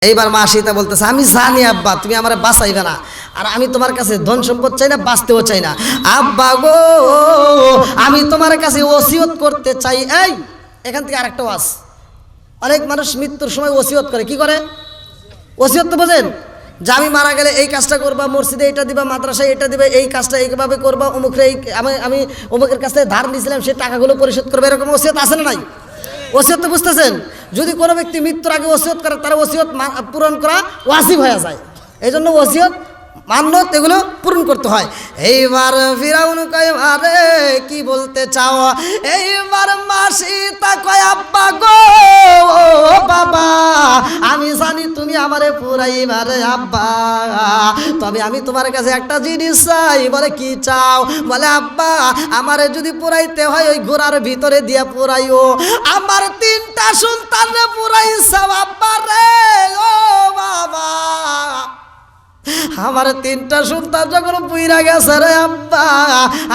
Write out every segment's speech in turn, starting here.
এইবার মা সীতা বলতেছে, আমি জানি আব্বা তুমি আমারে বাঁচাইবে না, আর আমি তোমার কাছে ধন সম্পদ চাই না, বাঁচতেও চাই না। আব্বা গো, আমি তোমার কাছে ওসিয়ত করতে চাই। এই এখান থেকে আরেকটা ওয়াজ, অনেক মানুষ মৃত্যুর সময় ওসিয়ত করে। কি করে ওসিয়ত তো বোঝেন? যে আমি মারা গেলে এই কাজটা করবা, মসজিদে এটা দিবা, মাদ্রাসায় এটা দিবে, এই কাজটা এইভাবে করবা, অমুকরে আমি অমুকের কাছে ধার নিয়েছিলাম সে টাকাগুলো পরিশোধ করবে, এরকম ওসিয়ত আছে না নাই? ওসিয়ত তো বুঝতেছেন? যদি কোনো ব্যক্তি মৃত্যুর আগে ওসিয়ত করে তার ওসিয়ত পূরণ করা ওয়াজিব হয়ে যায়। এই জন্য ওসিয়ত মান্যত এগুলো পূরণ করতে হয়। এইবার ফিরাউন কয়, আরে কি বলতে চাও? এইবার মা সীতা কয়, আব্বা গো বাবা, আমি জানি তুমি আমারে পুরাইবারে আব্বা, তবে আমি তোমার কাছে একটা জিনিস চাই। বলে কি চাও? বলে আব্বা, আমারে যদি পুরাইতে হয় ওই ঘোড়ার ভিতরে দিয়া পুরাইও, আমার 3টা সন্তানরে পুরাইছাও আব্বা রে। ও বাবা, আমার 3টা সন্তান যখন পুইরা গেছে রে আব্বা,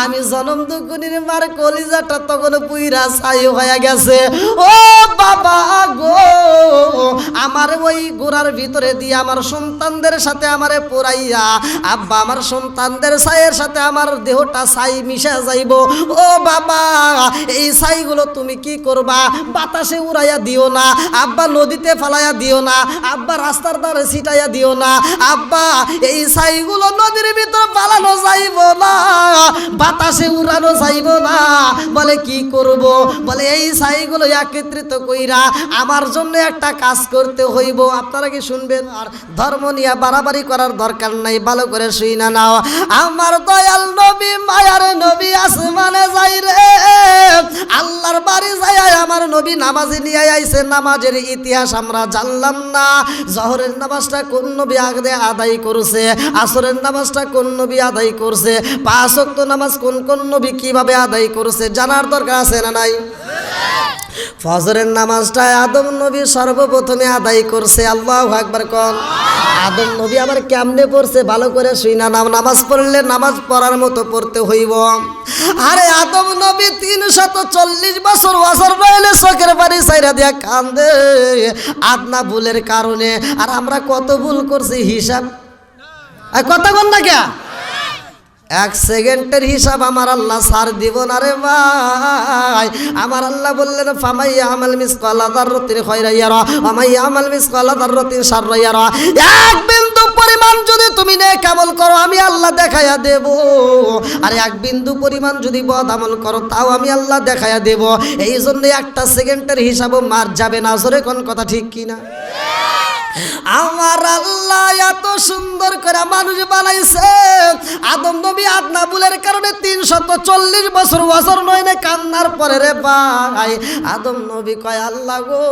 আমি জনম দুগুনির মার কলিজাটা তখন পুইরা ছাই হয়ে গেছে। ও বাবা গো, আমার ওই গোড়ার ভিতরে দিয়ে আমার সন্তানদের সাথে আমারে পুরাইয়া আব্বা, আমার সন্তানদের ছাইয়ের সাথে আমার দেহটা ছাই মিশে যাইব। ও বাবা, এই ছাইগুলো তুমি কি করবা? বাতাসে উড়াইয়া দিও না আব্বা, নদীতে ফালাইয়া দিও না আব্বা, রাস্তার ধারে ছিটাইয়া দিও না আব্বা, এই ছাইগুলো নদীর ভিতর পালানো যাইব না, বাতাসে উড়ানো যাইব না। বলে কি করব? বলে এই ছাইগুলো একত্রিত কইরা আমার জন্য একটা কাজ করতে হইব। আপনারা কি শুনবেন? আর ধর্ম নিয়ে বাড়াবাড়ি করার দরকার নাই, ভালো করে শুই না নাও। আমার দয়াল নবী, মায়ার নবী আসমানে যাই রে, আল্লাহর বাড়ি যাই আমার নবী নামাজি নিয়ে আইছে। নামাজের ইতিহাস আমরা জানলাম না। জহরের নামাজটা কোন নবী আগে আদায় করছে, আসরের নামাজটা কোন নবী আদায় করছে, 5 ওয়াক্ত নামাজ কোন কোন নবী কিভাবে আদায় করছে জানার দরকার আছে না নাই? ফজরের নামাজটা আদম নবী সর্বপ্রথমে আদায় করছে। আল্লাহু আকবার কোন। আদম নবী আবার কেমনে পড়ছে ভালো করে শুই না নাও। নামাজ পড়লে নামাজ পড়ার মতো পড়তে হইব। আরে আদম নবী 340 বছর ওয়াজর রইলে চোখের পানি ছাইরা দিয়া কান্দে আদনা ভুলের কারণে। আর আমরা কত ভুল করছি হিসাব কথা বল না কে? 1 সেকেন্ডের হিসাব আমার আল্লাহ ছাড় দিব না রে ভাই। আমার আল্লাহ বললেন, ফামাইয়া আমাল মিসকালা যাররাতিন খায়রান ইয়ারা ওয়া মাইয়া আমাল মিসকালা যাররাতিন শাররান ইয়ারা। 1 বিন্দু পরিমাণ যদি তুমি নেক আমল করো আমি আল্লাহ দেখাইয়া দেব, আর 1 বিন্দু পরিমাণ যদি বদ আমল করো তাও আমি আল্লাহ দেখাইয়া দেব। এই জন্য 1টা সেকেন্ডের হিসাবও মার যাবে না। জোরে কোন কথা ঠিক কিনা? আমার আল্লাহ এত সুন্দর করে মানুষ বানাইছে। আদম নবী আদনা ভুলের কারণে 340 বছর ওয়াজর নয় না কান্নার পরে রে ভাই আদম নবী কয়, আল্লাহ গো,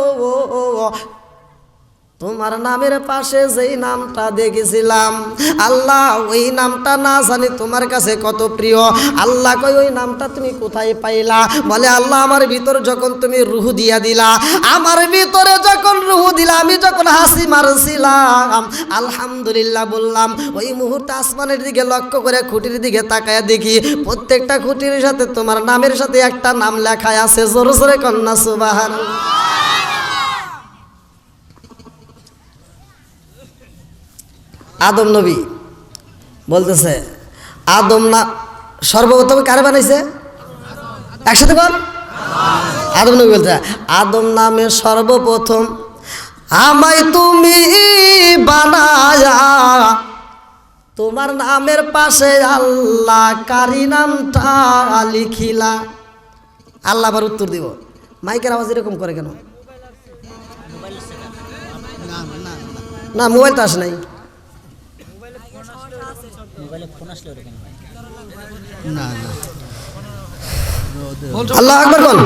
তোমার নামের পাশে যেই নামটা দেখেছিলাম আল্লাহ, ওই নামটা না জানি তোমার কাছে কত প্রিয়। আল্লাহ কয়, ওই নামটা তুমি কোথায় পাইলা? বলে, আল্লাহ আমার ভিতর যখন তুমি রুহ দিয়া দিলা, আমার ভিতরে যখন রুহ দিলা, আমি যখন হাসি মারছিলাম আলহামদুলিল্লাহ বললাম, ওই মুহূর্তে আসমানের দিকে লক্ষ্য করে খুঁটির দিকে তাকায়া দেখি প্রত্যেকটা খুঁটির সাথে তোমার নামের সাথে একটা নাম লেখা আছে। জোরে জোরে কন্যা সুবহানাল্লাহ। আদম নবী বলতেছে, আদম না সর্বপ্রথম কারে বানাইছে? একসাথে বল। আদম নবী বলতে, আদম নামে সর্বপ্রথম আমায় তুমি বানায়া, তোমার নামের পাশে আল্লাহ কারি নামটা লিখিলা। আল্লাহ আবার উত্তর দিব। মাইকের আওয়াজ এরকম করে কেন? না মোবাইল তো আসে নাই। আল্লাহু আকবার বল।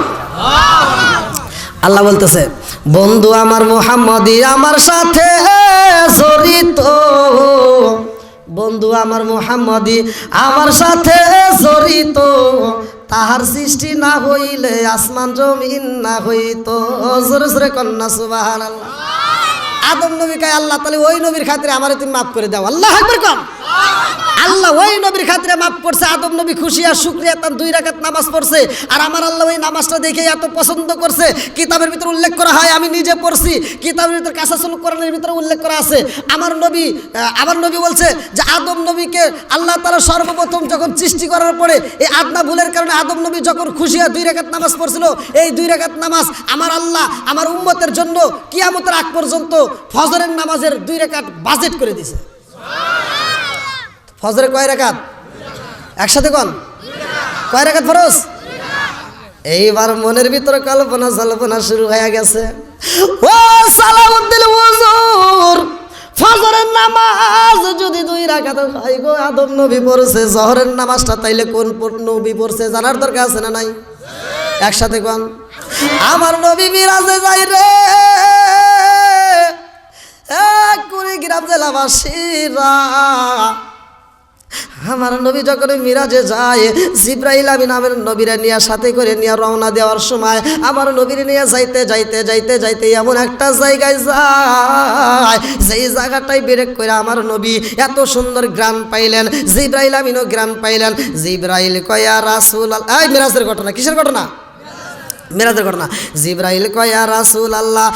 আল্লাহ বলতেছে, বন্ধু আমার মুহাম্মদি আমার সাথে জড়িত, বন্ধু আমার মুহাম্মদি আমার সাথে জড়িত, তাহার সৃষ্টি না হইলে আসমান জমিন না হইতো। জোরে জোরে কন্যা সুবহানাল্লাহ। আদম নবী কয়, আল্লাহ তাহলে ওই নবীর খাতিরে আমারে তুমি মাফ করে দাও। আল্লাহু আকবার। আল্লাহ ওই নবীর খাতিরে মাফ করছে। আদম নবী খুশি আর শুকরিয়া তার 2 রাকাত নামাজ পড়ছে। আর আমার আল্লাহ ওই নামাজটা দেখে এত পছন্দ করছে, কিতাবের ভিতরে উল্লেখ করা হয়, আমি নিজে পড়ছি, কিতাবের ভিতরে কাসাসুল কোরআনের ভিতরে উল্লেখ করা আছে। আমার নবী বলছে যে আদম নবীকে আল্লাহ তাআলা সর্বপ্রথম যখন সৃষ্টি করার পরে এই আদনা ভুলের কারণে আদম নবী যখন খুশি হয়ে 2 রাকাত নামাজ পড়ছিল, এই 2 রাকাত নামাজ আমার আল্লাহ আমার উম্মতের জন্য কিয়ামতের আগ পর্যন্ত ফজরের নামাজের 2 রাকাত বাজেট করে দিয়েছে। ফজরে কয় রাকাত? একসাথে কোন কয় রাকাত ফরজ? এইবার মনের ভিতরে কল্পনা জল্পনা শুরু হয়ে গেছে। ও সালাউদ্দিন হুজুর, ফজরের নামাজ যদি 2 রাকাত হয় গো, আদম নবী পড়ছে, জোহরের নামাজটা তাইলে কোন নবী পড়ছে জানার দরকার আছে না নাই? একসাথে কোন আমার নবী মিরাজে যাই রে, কুড়িগ্রাম জেলাবাসীরা, আমার নবী যখন মিরাজে যায়, জিবরাইল আমিন নামের নবীরা নিয়ে সাথে করে নিয়ে রওনা দেওয়ার সময় আমার নবীর নিয়ে যাইতে যাইতে যাইতে যাইতে এমন একটা জায়গায় যায়, যেই জায়গাটাই ব্রেক করে আমার নবী এত সুন্দর গ্রান পাইলেন, জিবরাইল আমিনও গ্রান পাইলেন। জিবরাইল কয়া রাসূলুল্লাহ, এই মিরাজের ঘটনা, কিসের ঘটনা? মিরাজের ঘটনা। জিবরাইল কয়া রাসূলুল্লাহ,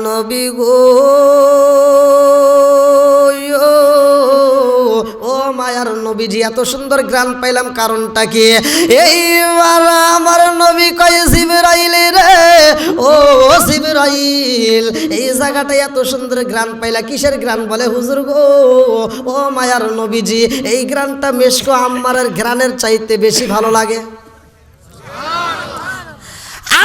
নবী গো, ও মায়ার নবীজি এত সুন্দর গ্রান পাইলাম, কারণটা কি? এইবার আমার নবী কয় জিবরাইল রে, ও জিবরাইল, এই জায়গাটায় এত সুন্দর গ্রান পাইলা, কিসের গ্রান? বলে হুজুর গো, ও মায়ার নবীজি এই গ্রানটা মেশকো আম্মারের গ্রানের চাইতে বেশি ভালো লাগে।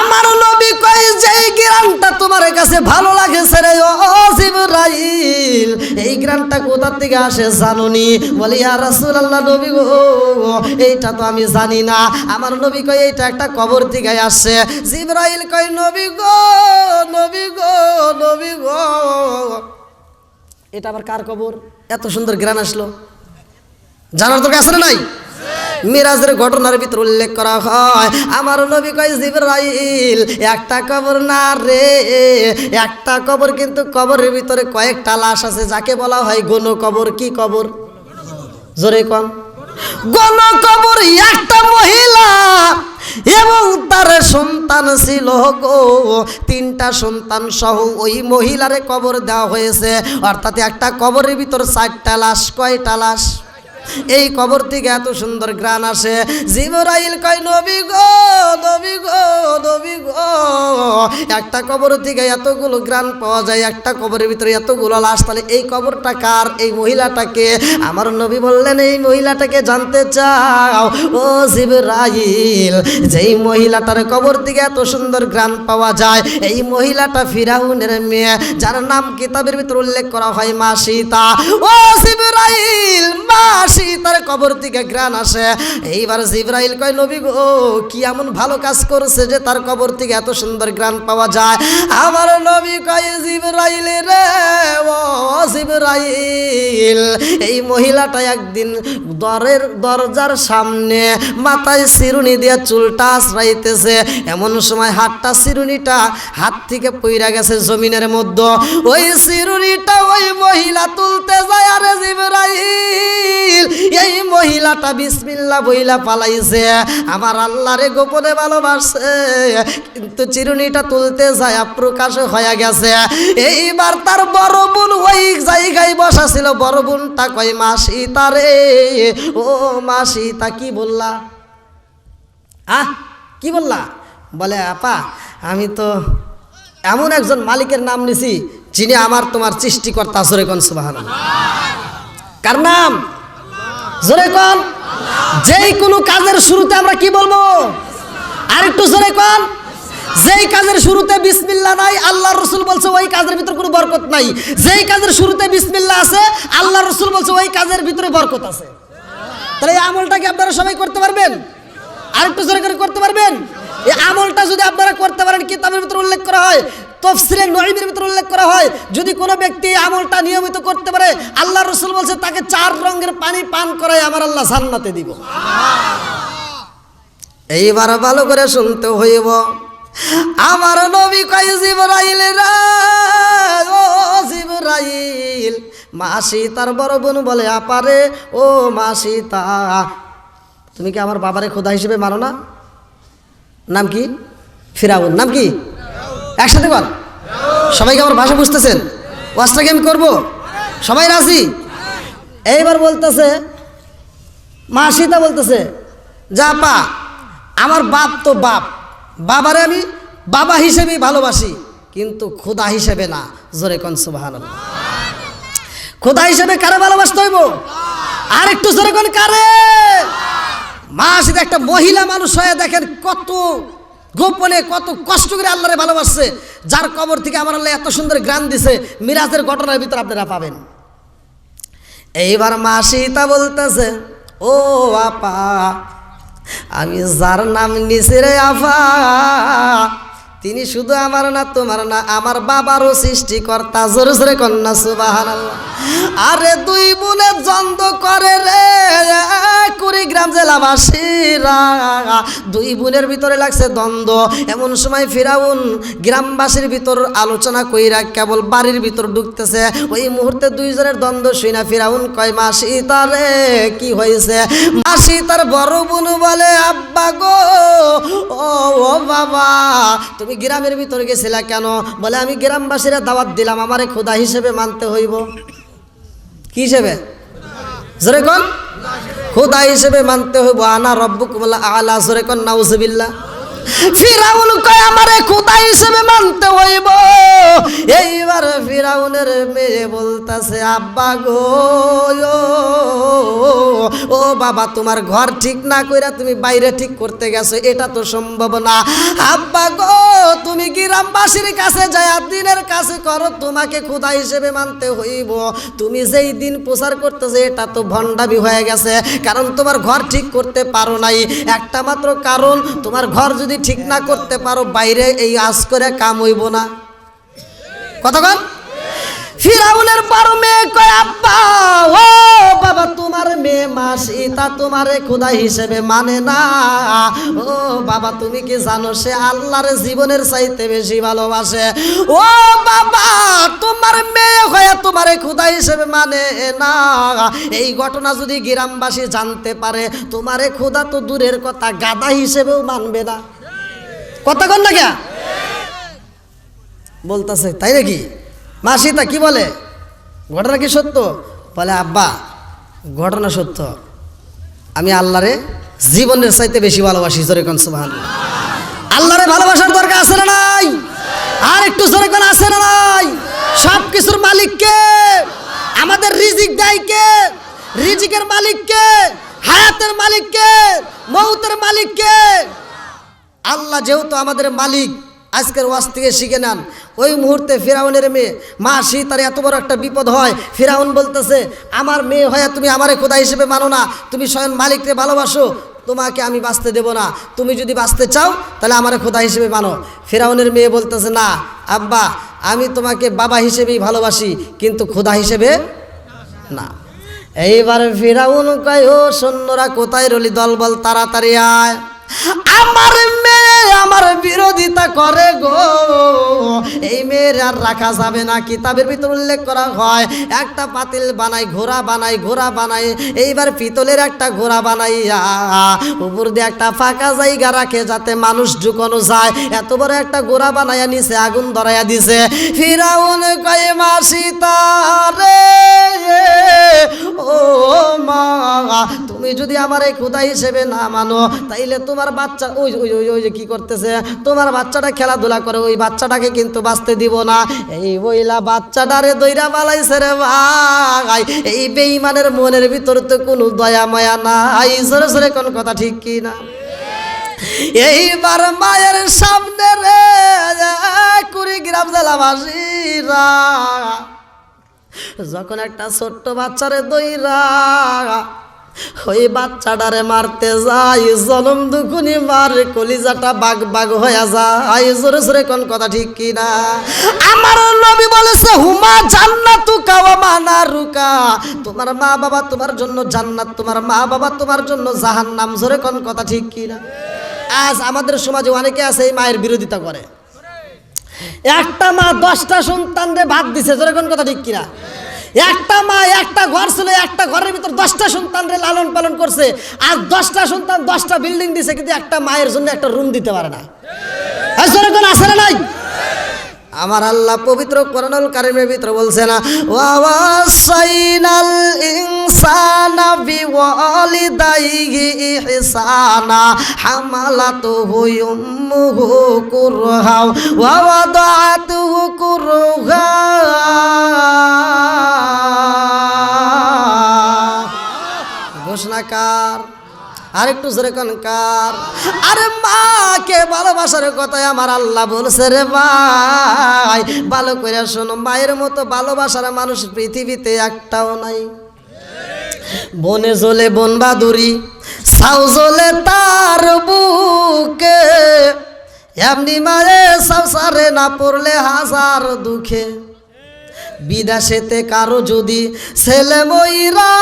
আমার নবী কয় যেই গ্রানটা তোমার কাছে ভালো লাগেছে রে ও জিবরাইল, এই গ্রানটা কোথা থেকে আসে জানোনি? বলি ইয়া রাসূলুল্লাহ, নবী গো এইটা তো আমি জানি না। আমার নবী কয় এইটা একটা কবর থেকে আসছে। জিবরাইল কয় নবী গো, নবী গো, নবী গো, এটা আবার কার কবর? এত সুন্দর গ্রান আসলো, জানার দরকার আছে না নাই? মিরাজের ঘটনার ভিতর উল্লেখ করা হয়, আমার নবী কয় জিবরাইল একটা কবর না রে, একটা কবর, কিন্তু কবরের ভিতরে কয়েকটা লাশ আছে, যাকে বলা হয় গণ কবর। কি কবর? জোরে কোন। গণ কবর। একটা মহিলা এবং তার সন্তান ছিল গো, 3টা সন্তান সহ ওই মহিলারে কবর দেওয়া হয়েছে। অর্থাৎ একটা কবরের ভিতর 4টা লাশ। কয়টা লাশ? এই কবর থেকে এত সুন্দর গ্রান আসে। জিবরাইল কয় নবী গো, নবী গো, নবী গো, একটা কবর থেকে এতগুলো গ্রান পাওয়া যায়, একটা কবরের ভিতরে এতগুলো লাশ, তাহলে এই কবরটা কার? এই মহিলাটাকে। আমার নবী বললেন এই মহিলাটাকে জানতে চাও? ও জিবরাইল, যেই মহিলাটার কবর থেকে এত সুন্দর গ্রান পাওয়া যায়, এই মহিলাটা ফিরাউনের মেয়ে, যার নাম কিতাবের ভিতরে উল্লেখ করা হয় মা সীতা। ও জিবরাইল, মা সীতার কবর থেকে গ্রান আসে। এইবার জিবরাইল কয় নবী গো, কি এমন ভালো কাজ করছে যে তার কবর থেকে এত সুন্দর গ্রান পাওয়া যায়? আমার নবী কয় জিবরাইল রে, ও জিবরাইল, এই মহিলাটা একদিন দরজার সামনে মাথায় চিরুনি দিয়ে চুলটা আশ্রাইতেছে, এমন সময় হাতটা চিরুনিটা হাত থেকে পইরা গেছে জমিনের মধ্যে। ওই চিরুনিটা ওই মহিলা তুলতে যায়, আরে জিবরাইল, এই মহিলাটা বিসমিল্লাহ বইলা পালাইছে, আমার আল্লাহরে গোপনে ভালোবাসে, কিন্তু চিরুনিটা তুলতে যায় প্রকাশ হয়ে গেছে। এইবার তার বড় বোন ওই জায়গায় বসা ছিল, বড় বোনটা কয় মা সীতা রে, ও মা সীতা, কি বললা? কি বললা? বলে আপা, আমি তো এমন একজন মালিকের নাম নিছি যিনি আমার তোমার সৃষ্টিকর্তা। জোরে কোন সুবহানাল্লাহ। কার নাম? জোরে কোন। যেই কোনো কাজের শুরুতে আমরা কি বলবো? আর একটু জোরে কোন। যেই কাজের শুরুতে বিসমিল্লাহ নাই, আল্লাহর রাসূল বলছে ওই কাজের ভিতরে কোনো বরকত নাই। যেই কাজের শুরুতে বিসমিল্লাহ আছে, আল্লাহর রাসূল বলছে ওই কাজের ভিতরে বরকত আছে। তাহলে এই আমলটা কি আপনারা সবাই করতে পারবেন? আর একটু জোরে করে করতে পারবেন? এই আমলটা যদি আপনারা করতে পারেন, কিতাবের ভিতরে উল্লেখ করা হয়, তাফসীরে নঈমের ভিতরে উল্লেখ করা হয়, যদি কোনো ব্যক্তি এই আমলটা নিয়মিত করতে পারে, আল্লাহর রাসূল বলছে তাকে 4 রঙের পানি পান করায় আমার আল্লাহ জান্নাতে দিব। এইবার ভালো করে শুনতে হইব। আমার নবী কয় জিবরাইল রে, ও জিবরাইল। মা সীতার বড় বোন বলে আপারে ও মা সীতা, তুমি কি আমার বাবারে খোদা হিসেবে মানো না? নাম কি? ফিরাউন। নাম কি? একসাথে বল। সবাইকে আমার ভাষা বুঝতেছেন? ওয়াজটাকে আমি করবো, সবাই রাজি? এইবার বলতেছে মা সীতা বলতেছে, যা পা, আমার বাপ তো বাপ, বাবারে আমি বাবা হিসেবেই ভালোবাসি, কিন্তু খোদা হিসেবে না। জোরে কোন সুবহানাল্লাহ। খোদা হিসেবে কারে ভালোবাসতে হইব? আর একটু জোরে কোন কারে? মা সীতা একটা মহিলা মানুষ হয়ে দেখেন কত গোপনে কত কষ্ট করে আল্লাহরে ভালোবাসছে, যার কবর থেকে আমার আল্লাহ এত সুন্দর গ্রান দিছে, মিরাজের ঘটনার ভিতর আপনারা পাবেন। এইবার মা সীতা বলতেছে, ও আপা, আমি যার নাম নিছি রে আফা, তিনি শুধু আমার না, তোমার না, আমার বাবারও সৃষ্টিকর্তা। জোরে জোরে কন্যা সুবহানাল্লাহ। আরে দুই বোনে দ্বন্দ্ব করে রে কুড়িগ্রাম জেলাবাসীরা, দুই বোনের ভিতরে লাগছে দ্বন্দ্ব। এমন সময় ফিরাউন গ্রামবাসীর ভিতর আলোচনা কইরা কেবল বাড়ির ভিতর ঢুকতেছে। ওই মুহূর্তে দুইজনের দ্বন্দ্ব শুইনা ফিরাউন কয়, মা সীতা রে কি হয়েছে? মা সীতার বড় বোন বলে, আব্বা গো, ও বাবা, তুমি গ্রামের ভিতরে গেছিলা কেন? বলে আমি গ্রামবাসীরা দাওয়াত দিলাম, আমারে খোদা হিসেবে মানতে হইব। কি হিসেবে? জোরে কোন? খোদা হিসেবে মানতে হইব। আনা রব্বুকুমুল আলা। জোরে কোন নাউজুবিল্লাহ। ফিরাউন কয় আমারে খোদা হিসেবে মানতে হইব। এইবার ফিরাউনের মেয়ে বলতাছে, আব্বা গো, ও বাবা, তোমার ঘর ঠিক না কইরা তুমি বাইরে ঠিক করতে গেছো, এটা তো সম্ভব না। আব্বা গো, তুমি গ্রামবাসীর কাছে যায় দিনের কাছে করো, তোমাকে খোদা হিসেবে মানতে হইব। তুমি যেই দিন প্রচার করতেছে এটা তো ভণ্ডামি হয়ে গেছে, কারণ তোমার ঘর ঠিক করতে পারো নাই। একটা মাত্র কারণ, তোমার ঘর যদি ঠিক না করতে পারো, বাইরে এই আজ করে কাম হইব না। কতক্ষণ? ফিরাউনের বড় মেয়ে কয়, আব্বা ও বাবা, তোমার মেয়ে মা সীতা তোমারে খোদা হিসেবে মানে না। ও বাবা, তুমি কি জানো সে আল্লাহর জীবনের চাইতে বেশি ভালোবাসে? ও বাবা, তোমার মেয়ে হয়ে তোমারে খোদা হিসেবে মানে না। এই ঘটনা যদি গ্রামবাসী জানতে পারে, তোমারে খোদা তো দূরের কথা, গাদা হিসেবেও মানবে না। কতক্ষণ না কে বলতেছে, তাই নাকি? মা সীতা কি বলে, ঘটনা কি সত্য? বলে, আব্বা ঘটনা সত্য, আমি আল্লাহরে জীবনের চাইতে বেশি ভালোবাসি। জোরে কোন সুবহানাল্লাহ। আল্লাহরে ভালোবাসার দরকার আছে না নাই? আর একটু জোরে কোন আছে না নাই? সব কিছুর মালিক কে? আমাদের রিজিক দেয় কে? রিজিকের মালিক কে? হায়াতের মালিক কে? মৌতের মালিক কে? আল্লাহ যেহেতু আমাদের মালিক, আজকের ওয়াজ থেকে শিখে নেন। ওই মুহূর্তে ফিরাউনের মেয়ে মা সীতার এত বড় একটা বিপদ হয়। ফিরাউন বলতেছে, আমার মেয়ে হয়ে তুমি আমারে খোদা হিসেবে মানো না, তুমি স্বয়ং মালিককে ভালোবাসো, তোমাকে আমি বাঁচতে দেব না। তুমি যদি বাঁচতে চাও তাহলে আমারে খোদা হিসেবে মানো। ফিরাউনের মেয়ে বলতেছে, না আব্বা, আমি তোমাকে বাবা হিসেবেই ভালোবাসি, কিন্তু খোদা হিসেবে না। এইবার ফিরাউন কয়, ও সৈন্যরা কোথায় রলি, দলবল তাড়াতাড়ি আয়, আমার মেয়ে আমার বিরোধিতা করে গো, এই মেয়ের আর রাখা যাবে না। কিতাবের ভিতর উল্লেখ করা হয়, একটা পাতিল বানাই, ঘোড়া বানাই, ঘোড়া বানাই, এইবার পিতলের একটা ঘোড়া বানাইয়া উপর দিয়ে একটা ফাঁকা জায়গা রাখে যাতে মানুষ ঢুকানো যায়, এত বড় একটা ঘোড়া বানাইয়া নিচে আগুন ধরাইয়া দিছে। ফিরাউন কয়, মা সীতা রে, ও মা, তুমি যদি আমার এই খোদা হিসেবে না মানো, তাইলে তোমার বাচ্চা ওই ওই ওই ওই যে কি করতেছে, তোমার বাচ্চাটা খেলাধুলা করে, ওই বাচ্চাটাকে কিন্তু বাঁচতে দিব না। এই বইলা বাচ্চাটারে দইরা পালাইছে রে ভাই। এই বেঈমানের মনের ভিতর তো কোনো দয়া মায়া নাই। জোরে জোরে কোন কথা ঠিক কি না? এইবার মায়ের সামনে রে কুড়িগ্রাম জেলাবাসীরা যখন একটা ছোট্ট বাচ্চারে দইরা ওই বাচ্চাটারে মারতে যাই, জনম দুকুনি মারে, কলিজাটা বাগ বাগ হয়ে যায়। জোরে জোরে কোন কথা ঠিক কি না? আমার নবী বলেছে, হুমা জান্নাতুকা ওয়া মানারুকা, তোমার মা বাবা তোমার জন্য জান্নাত, তোমার মা বাবা তোমার জন্য জাহান্নাম। জোরে কোন কথা ঠিক কি না? আজ আমাদের সমাজে অনেকে আছে এই মায়ের বিরোধিতা করে। একটা মা 10টা সন্তানরে ভাত দিছে, যেরকম কথা ঠিক কিনা? একটা মা একটা ঘর ছিল, একটা ঘরের ভিতর 10টা সন্তানরে লালন পালন করছে, আর 10টা সন্তান 10টা বিল্ডিং দিছে, কিন্তু একটা মায়ের জন্য একটা রুম দিতে পারে না। যেরকম আছে না নাই? আমার আল্লাহ পবিত্র কোরআনুল কারীমের ভিতরে বলছে না, ওয়াসাইনাল ইনসানা বিওয়ালিদাইহি ইহসানা হামালাতুহু উম্মুহু কুরহা ওয়া ওয়াদাআতুহু কুরহা। ঘোষণাকার আরেকটু জোরে কোন কার? আরে মাকে ভালোবাসার কথাই আমার আল্লাহ বলছে রে ভাই, ভালো করে শোনো, মায়ের মতো ভালোবাসার মানুষ পৃথিবীতে একটাও নাই। বনে জ্বলে বন বাদুরি, ছাউ জ্বলে তার বুকে, এমনি মায়ে সংসারে না পড়লে হাজার দুঃখে। বিদেশেতে কারো যদি ছেলে মইরা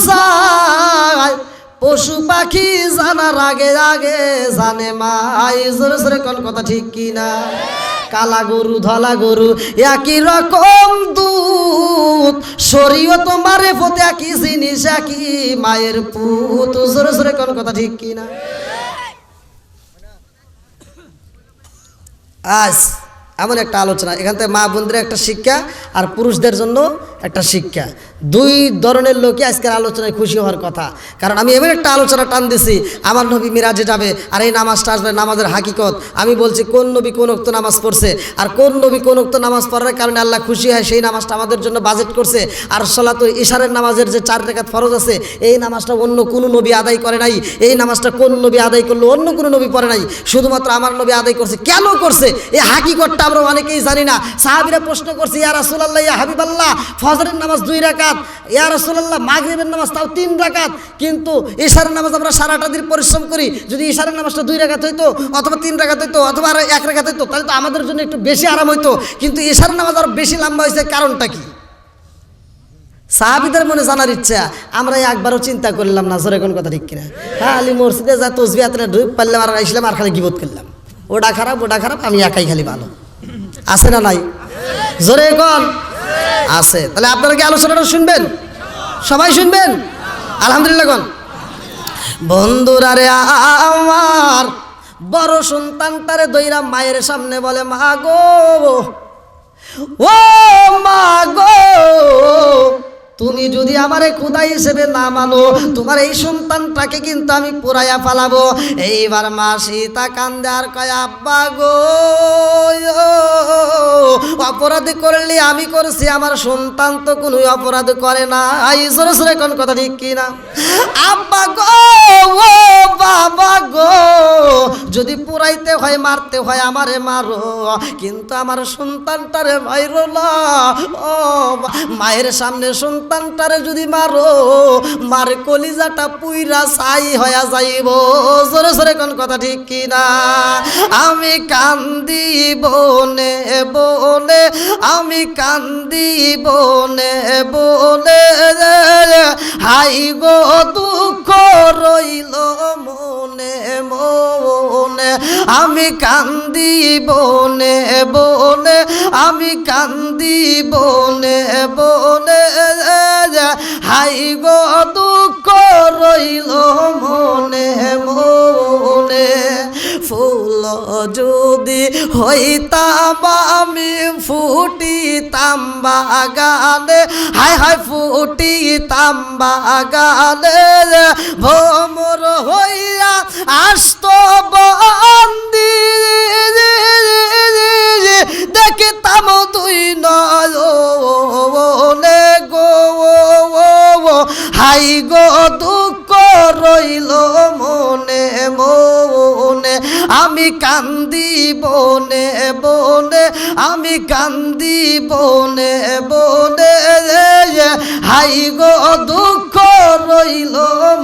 যায়, পশু পাখি জানার আগে আগে জানে মাই। জোরে জোরে কোন কথা ঠিক কিনা? কালা গরু ধলা গরু একই রকম দুধ, শরীয়ত মারেফত একই জিনিস, একই মায়ের পুত। জোরে জোরে কোন কথা ঠিক কিনা? আজ এমন একটা আলোচনা, এখান থেকে মা বোনদের একটা শিক্ষা আর পুরুষদের জন্য একটা শিক্ষা। দুই ধরনের লোকই আজকের আলোচনায় খুশি হওয়ার কথা। কারণ আমি এমন একটা আলোচনা টান দিছি, আমার নবী মিরাজে যাবে আর এই নামাজটা আসবে, নামাজের হাকিকত। আমি বলছি কোন নবী কোন ওক্ত নামাজ পড়ছে, আর কোন নবী কোন ওক্ত নামাজ পড়ার কারণে আল্লাহ খুশি হয়, সেই নামাজটা আমাদের জন্য বাজেট করছে। আর সলাতুল ইশারের নামাজের যে 4 রাকাত ফরজ আছে, এই নামাজটা অন্য কোনো নবী আদায় করে নাই। এই নামাজটা কোন নবী আদায় করলো, অন্য কোনো নবী পড়ে নাই, শুধুমাত্র আমার নবী আদায় করছে। কেন করছে এই হাকিকতটা আমরা অনেকেই জানি না। সাহাবীরা প্রশ্ন করছে, ইয়া রাসূলুল্লাহ, ইয়া হাবিবাল্লাহ, ফজরের নামাজ 2 রাকাত, ইয়া রাসূলুল্লাহ মাগরিবের নামাজ তাও 3 রাকাত, কিন্তু ইশারের নামাজ আমরা সারাটা দিন পরিশ্রম করি, যদি ইশারের নামাজটা 2 রাকাত হইতো অথবা 3 রাকাত হইতো অথবা আর 1 রাকাত হইতো, তাহলে তো আমাদের জন্য একটু বেশি আরাম হইতো। কিন্তু ইশারের নামাজ আরো বেশি লম্বা হয়েছে, কারণটা কি? সাহাবীদের মনে জানার ইচ্ছা, আমরা একবারও চিন্তা করলাম না। জোরে কোন কথা ঠিক কিনা? হ্যাঁ, আলী মসজিদে যা তসবিহাতে ঢুক পারলাম আর আসলাম আর খালি গিবত করলাম, ওটা খারাপ ওটা খারাপ, আমি একাই খালি ভালো। আছে না নাই? জোরে কোন আছে? তাহলে আপনারা কি আলোচনাটা শুনবেন? সবাই শুনবেন? আলহামদুলিল্লাহ কোন? বন্ধুরা রে আমার, বড় সন্তানটারে দইরা মায়ের সামনে বলে, মা গো, ও মা গো, তুমি যদি আমারে খোদা হিসেবে না মানো, তোমার এই সন্তানটাকে কিন্তু আমি পুরাইয়া ফালাবো। এইবার মা সীতা কান্দে আর কয়, আব্বা গো, অপরাধ করলে আমি করছি, আমার সন্তান তো কোনো অপরাধ করে না। জোরে জোরে কোন কথা ঠিক কিনা? আব্বা গো, ও বাবা গো, যদি পুরাইতে হয় মারতে হয় আমারে মারো, কিন্তু আমার সন্তানটারে মাইরো না। ও মায়ের সামনে সন্তানটারে যদি মারো, মার কলিজাটা পুইরা ছাই হয়ে যাইব। জোরে জোরে কোন কথা ঠিক কিনা? আমি কান্দি বনে বনে, আমি কান্দি বনে বনে, হাই গো দুঃখ রইল মনে মনে, আমি কান্দি বনে বনে, আমি কান্দি বনে বনে, হাই গো দুঃখ রইল মনে মনে। ফুল যদি হইতাম আমি ফুটিতাম বাগানে, হায় হায় ফুটিতাম বাগানে, ভ্রমর হইয়া আসত বন্দি, দেখিতাম তুই নয়নে গো, হাই গো দুঃখ রইল মনে মনে, আমি কান্দি বনে বনে, আমি কান্দি বনে বনে, হাই গো দুঃখ রইল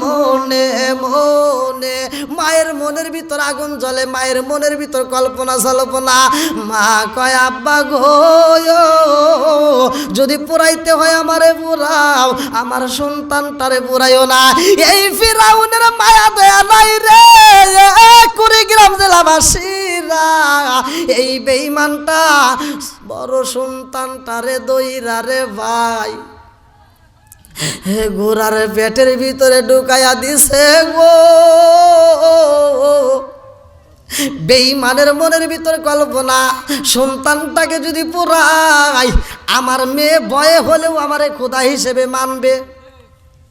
মনে মনে। মায়ের মনের ভিতর আগুন জ্বলে, মায়ের মনের ভিতর কল্পনা জল্পনা। মা কয়, আব্বা গো, যদি পুরাইতে হয় আমারে পুরাও, আমার সন্তানটারে পুরাইও না। এই ফিরাউনের মায়া দয়া নাই রে কুড়িগ্রাম জেলাবাসীর দইরা এই বেঈমানটা বড় সন্তানটারে দইরা রে ভাই ঘোড়ার পেটের ভিতরে ঢুকাইয়া দিছে গো। বেঈমানের মনের ভিতরে কল্পনা, সন্তানটাকে যদি পুরাই আমার মেয়ে ভয়ে হলেও আমারে খোদা হিসেবে মানবে,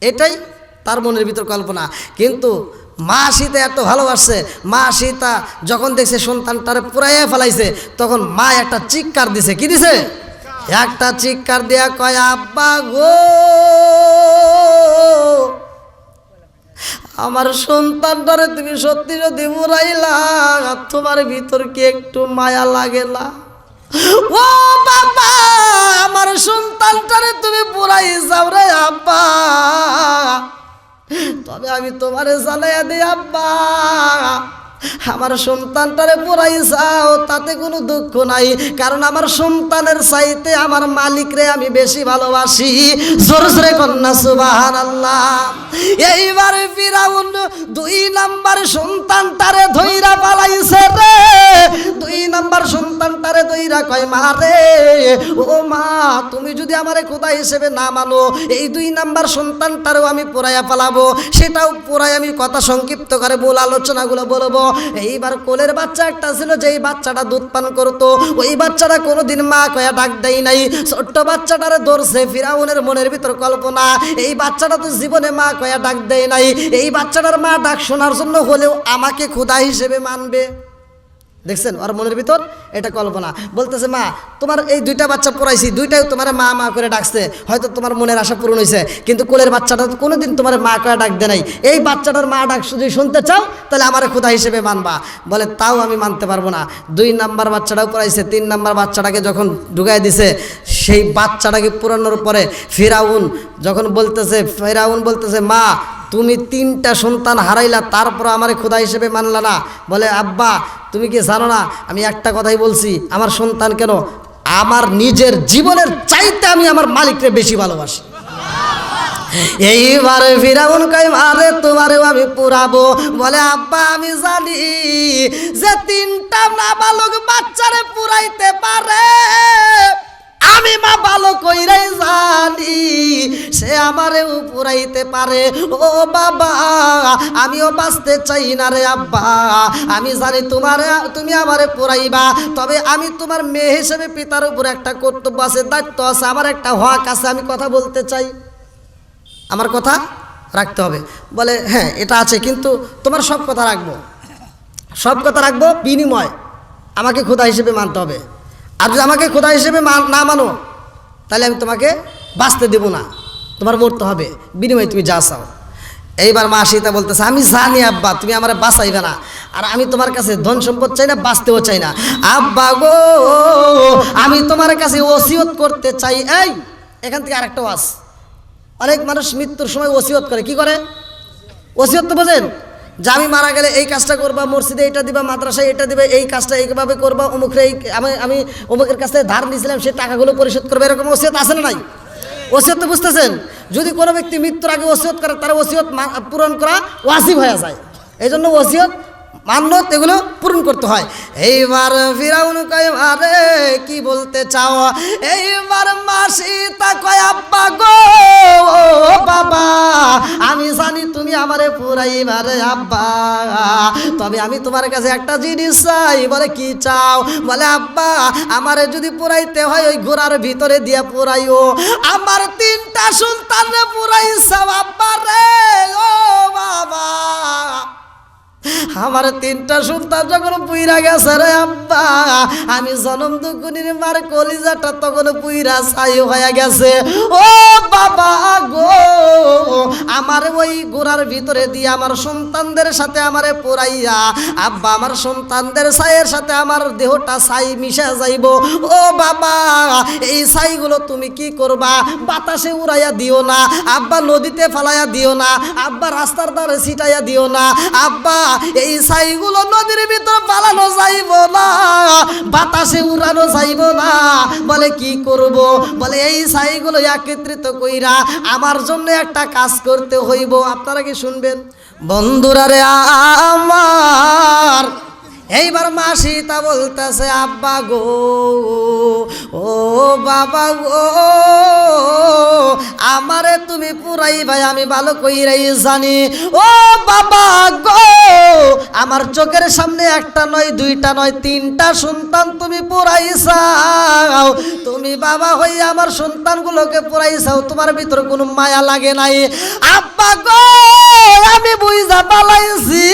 এটাই তার মনের ভিতর কল্পনা। কিন্তু মা সীতা এত ভালোবাসছে, মা সীতা যখন দেখছে সন্তানটারে পুরাইয়া ফেলাইছে তখন মা একটা চিৎকার দিছে। কি দিছে? একটা চিৎকার দেয়া কয়, আব্বা গো আমার সন্তানটারে তুমি সত্যি যদি মুরাইলা তোমার ভিতর কি একটু মায়া লাগে না? ও বাবা আমার সন্তানটারে তুমি পুরাই যাও রে আব্বা, তবে আমি তোমারে জানাইয়া দিই আব্বা আমার সন্তানটারে পুরাই যাও, তাতে কোনো দুঃখ নাই, কারণ আমার সন্তানের চাইতে আমার মালিকরে আমি বেশি ভালোবাসি। জোরে জোরে কন্যা সুবহানাল্লাহ। এইবার ফিরাউন 2 নাম্বার সন্তানটারে ধইরা পালাইছে রে। 2 নাম্বার সন্তানটারে ধইরা কয়, মা রে ও মা তুমি যদি আমারে খোদা হিসেবে না মানো এই 2 নাম্বার সন্তানটারেও আমি পুরাইয়া পালাবো। সেটাও পুরাই আমি কথা সংক্ষিপ্ত করে বল আলোচনাগুলো বলবো। এইবার কোলের বাচ্চা একটা ছিল, যেই বাচ্চাটা দুধ পান করতো, ওই বাচ্চাটা কোনোদিন মা কয়া ডাক দেয় নাই। ছোট্ট বাচ্চাটারে ধরছে ফিরাউনের মনের ভিতর কল্পনা, এই বাচ্চাটা তো জীবনে মা কয়া ডাক দেয় নাই, এই বাচ্চাটার মা ডাক শোনার জন্য হলেও আমাকে খোদা হিসেবে মানবে। দেখছেন ওর মনের ভিতর এটা কল্পনা। বলতেছে মা তোমার এই 2টা বাচ্চা পড়াইছি, 2টাই তোমার মা মা করে ডাকছে, হয়তো তোমার মনের আশা পূরণ হয়েছে, কিন্তু কোলের বাচ্চাটা কোনোদিন তোমার মা করে ডাক দেয় নাই। এই বাচ্চাটার মা ডাক যদি শুনতে চাও তাহলে আমার খোদা হিসেবে মানবা। বলে তাও আমি মানতে পারবো না। 2 নাম্বার বাচ্চাটাও পড়াইছে, 3 নাম্বার বাচ্চাটাকে যখন ঢুকাই দিছে সেই বাচ্চাটাকে পুরানোর পরে ফিরাউন বলতেছে মা তুমি 3টা সন্তান হারাইলা তারপর আমার খোদা হিসেবে মানলা না? বলে আব্বা তুমি কি জানো না আমি একটা কথাই বলছি, আমার সন্তান কেন আমার নিজের জীবনের চাইতে আমি আমার মালিককে বেশি ভালোবাসি। এইবার ফিরাউন কয় মারে তোমারেও আমি পুরাবো। বলে আব্বা আমি জানি যে 3টা নাবালক বাচ্চারে পুরাইতে পারে, আমি মা ভালো কইরাই জানি সে আমারেও পুরাইতে পারে। ও বাবা আমিও বাঁচতে চাই না রে আব্বা, আমি জানি তুমি আমারে পুরাইবা, তবে আমি তোমার মেয়ে হিসেবে পিতার উপর একটা কর্তব্য আছে, দায়িত্ব আছে, আমার একটা হক আছে, আমি কথা বলতে চাই, আমার কথা রাখতে হবে। বলে হ্যাঁ এটা আছে, কিন্তু তোমার সব কথা রাখবো, বিনিময় আমাকে খোদা হিসেবে মানতে হবে। আর যদি আমাকে খোদা হিসেবে না মানো তাহলে আমি তোমাকে বাঁচতে দেব না, তোমার মরতে হবে, বিনিময়ে তুমি যা চাও। এইবার মা সীতা বলতেছে আমি জানি আব্বা তুমি আমার বাঁচাইবে না, আর আমি তোমার কাছে ধন সম্পদ চাই না, বাঁচতেও চাই না। আব্বা গো আমি তোমার কাছে ওসিয়ত করতে চাই। এই এখান থেকে আরেকটা ওয়াজ, অনেক মানুষ মৃত্যুর সময় ওসিয়ত করে। কি করে? ওসিয়ত তো বোঝেন, যে আমি মারা গেলে এই কাজটা করবা, মসজিদে এটা দিবা, মাদ্রাসায় এটা দিবে, এই কাজটা এইভাবে করবা, অমুকরে আমি অমুকের কাছ থেকে ধার নিয়েছিলাম সে টাকাগুলো পরিশোধ করবে, এরকম ওসিয়ত আছে না নাই? ওসিয়ত তো বুঝতেছেন, যদি কোনো ব্যক্তি মৃত্যুর আগে ওসিয়ত করে তার ওসিয়ত পূরণ করা ওয়াজিব হয়ে যায়। এই জন্য ওসিয়ত মান্যত এগুলো পূরণ করতে হয়। এইবার ফিরাউন কয় আরে কি বলতে চাও? এইবার মা সীতা কয় আব্বা গো বাবা আমি জানি তুমি আমারে পুরাইবারে আব্বা, তবে আমি তোমার কাছে একটা জিনিস চাই। বলে কি চাও? বলে আব্বা আমারে যদি পুরাইতে হয় ওই ঘোড়ার ভিতরে দিয়ে পুরাইও, আমার 3টা সন্তানরে পুরাইছাও আব্বা রে। ও বাবা আমার 3টা সন্তান যখন পুইরা গেছে রে আব্বা, আমি জনম দুগুনির মার কলিজাটা তখন পুইরা ছাই হয়ে গেছে। ও বাবা গো আমার ওই গোড়ার ভিতরে দিয়ে আমার সন্তানদের সাথে আমারে পুরাইয়া আব্বা আমার সন্তানদের ছাইয়ের সাথে আমার দেহটা ছাই মিশা যাইব। ও বাবা এই ছাইগুলো তুমি কি করবা? বাতাসে উড়াইয়া দিও না আব্বা, নদীতে ফালাইয়া দিও না আব্বা, রাস্তার ধারে ছিটাইয়া দিও না আব্বা, এই ছাইগুলো নদীর ভিতর পালানো যাইব না, বাতাসে উড়ানো যাইব না। বলে কি করব? বলে এই ছাইগুলো একত্রিত কইরা আমার জন্য একটা কাজ করতে হইব। আপনারা কি শুনবেন? বন্ধুরা রে আমার এইবার মা সীতা বলতেছে আব্বা গো, ও বাবা গো, আমারে তুমি পুরাই ভাই আমি ভালো কইরাই জানি। ও বাবা গো, আমার চোখের সামনে একটা নয়, দুইটা নয়, তিনটা সন্তান তুমি পুরাইছাও। তুমি বাবা হইয়া আমার সন্তানগুলোকে পুরাইছাও, তোমার ভিতরে কোনো মায়া লাগে নাই। আব্বা গো, আমি বুঝা পালাইছি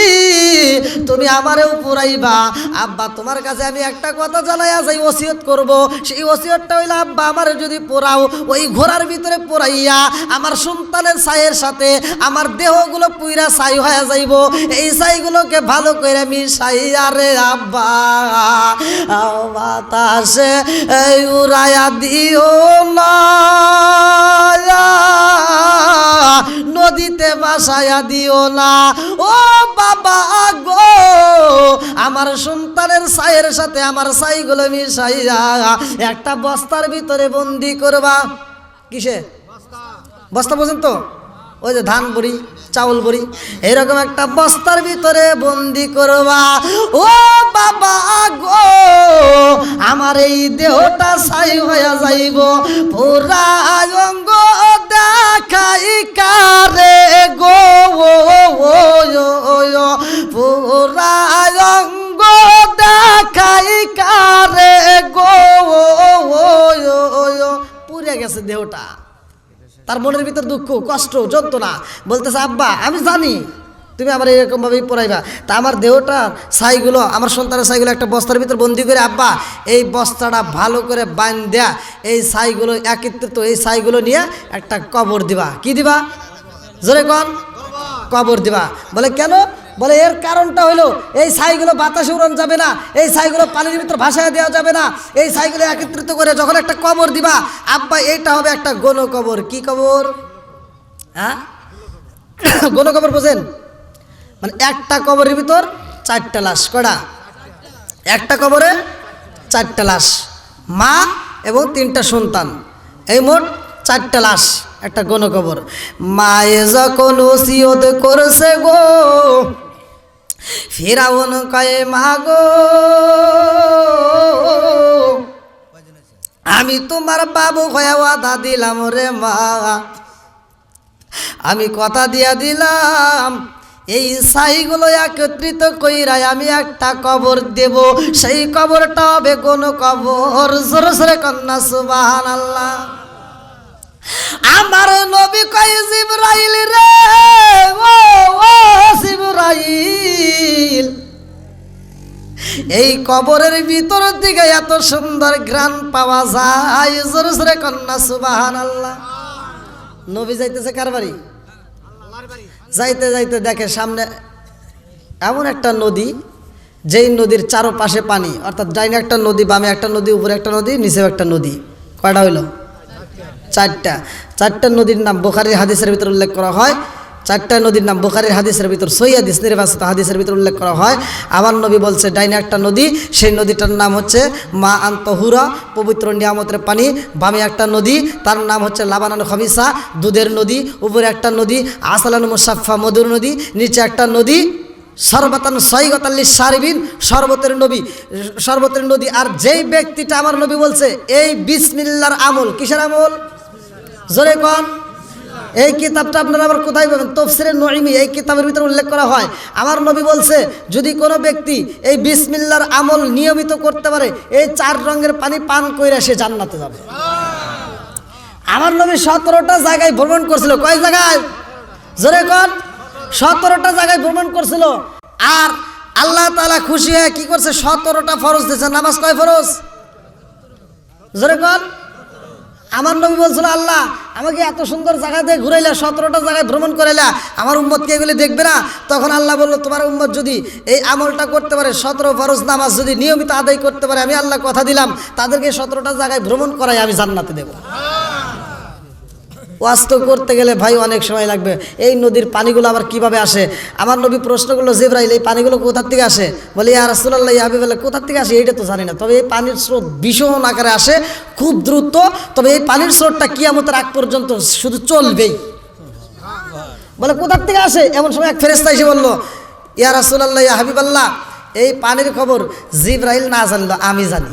তুমি আমারেও পুরাইবা। আব্বা তোমার কাছে আমি একটা কথা জানাইয়া যাই, ওসিয়ত করব। সেই ওসিয়তটা হইলো আব্বা আমারে যদি পোড়াও, ওই ঘোড়ার ভিতরে পোড়াইয়া আমার সন্তানের ছাইয়ের সাথে আমার দেহগুলো পুইরা ছাই হয়ে যাইব। এই ছাইগুলোকে ভালো করে মিশাইয়া রে আব্বা বাতাসে উড়াইয়া দিও না, নদীতে ভাসাইয়া দিও না। ও বাবা গো, আমার সন্তানের ছাইয়ের সাথে আমার ছাইগুলো মিশাইয়া একটা বস্তার ভিতরে বন্দি করবা। কিসে বস্তা বোঝেন তো? ওই যে ধান বড়ি, চাউল বড়ি, এরকম একটা বস্তার ভিতরে বন্দি করবা। ও বাবা গো, আমার এই দেহটা ছাই হয়ে যাইব, পুরা অঙ্গ দেখাই কারে গো, পুরা অঙ্গ দেখাই কারে গো, পুড়ে গেছে দেহটা। তার মনের ভিতর দুঃখ, কষ্ট, যন্ত্রণা। বলতেছে আব্বা আমি জানি তুমি আমার এরকমভাবেই পড়াইবা, তা আমার দেহটার ছাইগুলো, আমার সন্তানের ছাইগুলো একটা বস্তার ভিতর বন্দি করে আব্বা এই বস্তাটা ভালো করে বাঁধ দেয়া, এই ছাইগুলো একত্রিত, এই ছাইগুলো নিয়ে একটা কবর দিবা। কি দিবা? জোরে কন। কবর দিবা। বলে কেন? বলে এর কারণটা হলো এই ছাইগুলো বাতাসে উড়ানো যাবে না, এই ছাইগুলো পানির ভিতর ভাসায় দেওয়া যাবে না, এই ছাইগুলো একত্রিত করে যখন একটা কবর দিবা আব্বা এইটা হবে একটা গণ কবর। কি কবর? হ্যাঁ, গণ কবর বোঝেন? মানে একটা কবরের ভিতর চারটা লাশ। কটা? একটা কবরে চারটা লাশ, মা এবং তিনটা সন্তান, এই মোট চারটা লাশ, একটা গণ কবর। মায়ে যখন ওসিয়ত করছে গো, ফিরাউন কয়ে মা গো, আমি তোমার বাবু হয়ে ওয়াদা দিলাম রে মা, আমি কথা দিয়া দিলাম এই ছাইগুলো একত্রিত কইরাই আমি একটা কবর দেব, সেই কবরটা হবে কোন কবর। জোরে জোরে কন্যা সুবহানাল্লাহ। আমার নবী কয় জিবরাইল রে, ও জিবরাইল, এই কবরের ভিতর দিকে এত সুন্দর ঘ্রাণ পাওয়া যায়। জোরে জোরে কন্যা সুবহানাল্লাহ। নবী যাইতেছে কার বাড়ি? যাইতে যাইতে দেখে সামনে এমন একটা নদী, যেই নদীর চারপাশে পানি, অর্থাৎ ডাইনে একটা নদী, বামে একটা নদী, উপরে একটা নদী, নিচেও একটা নদী। কয়টা হইল? চারটা। চারটা নদীর নাম বুখারীর হাদিসের ভিতর উল্লেখ করা হয়। চারটা নদীর নাম বুখারীর হাদিসের ভিতর, সহিহ হাদিস, নির্বাচিত হাদিসের ভিতর উল্লেখ করা হয়। আমার নবী বলছে ডাইনে একটা নদী, সেই নদীটার নাম হচ্ছে মা আন তাহুরা, পবিত্র নিয়ামতের পানি। বামে একটা নদী, তার নাম হচ্ছে লাবানান খবিসা, দুধের নদী। উপরে একটা নদী আসালান মুসাফা, মধুর নদী। নিচে একটা নদী সরবতান সৈগতাল্লিশ সারিবিন, শরবতের নবী, শরবতের নদী। আর যেই ব্যক্তিটা আমার নবী বলছে এই বিসমিল্লাহর আমল, কিসের আমল? জোরে কন। এই কিতাবটা আপনারা আবার কোথায় পাবেন? তাফসীরে নুঈমি, এই কিতাবের ভিতরে উল্লেখ করা হয় আমার নবী বলছে যদি কোনো ব্যক্তি এই বিসমিল্লাহর আমল নিয়মিত করতে পারে, এই 4 রঙের পানি পান কইরা সে জান্নাতে যাবে। আমার নবী 17টা জায়গায় ভ্রমণ করছিল। কয় জায়গায়? জোরে কন। 17টা জায়গায় ভ্রমণ করছিল। আর আল্লাহ তাআলা খুশি হয়ে কি করছে? 17টা ফরজ দিয়েছে। নামাজ কয় ফরজ? জোরে কন। আমার নবী বলছিল আল্লাহ আমাকে এত সুন্দর জায়গা দিয়ে ঘুরাইলা, 17টা জায়গায় ভ্রমণ করাইলা, আমার উম্মতকে এগুলি দেখবে না? তখন আল্লাহ বললো তোমার উম্মত যদি এই আমলটা করতে পারে, 17 ফরজ নামাজ যদি নিয়মিত আদায় করতে পারে, আমি আল্লাহ কথা দিলাম তাদেরকে 17টা জায়গায় ভ্রমণ করাই আমি জান্নাতে দেব। ওয়াজ তো করতে গেলে ভাই অনেক সময় লাগবে। এই নদীর পানিগুলো আবার কিভাবে আসে? আমার নবী প্রশ্ন করলো জিবরাইল এই পানিগুলো কোথার থেকে আসে? বলে ইয়া রাসূলুল্লাহ ইয়া হাবিবাল্লাহ, কোথার থেকে আসে এইটা তো জানি না, তবে এই পানির স্রোত ভীষণ আকারে আসে, খুব দ্রুত। তবে এই পানির স্রোতটা কিয়ামতের আগ পর্যন্ত শুধু চলবেই। বলে কোথার থেকে আসে? এমন সময় এক ফেরেশতা এসে বলল ইয়া রাসূলুল্লাহ ইয়া হাবিবাল্লাহ, এই পানির খবর জিবরাইল না জানলো আমি জানি।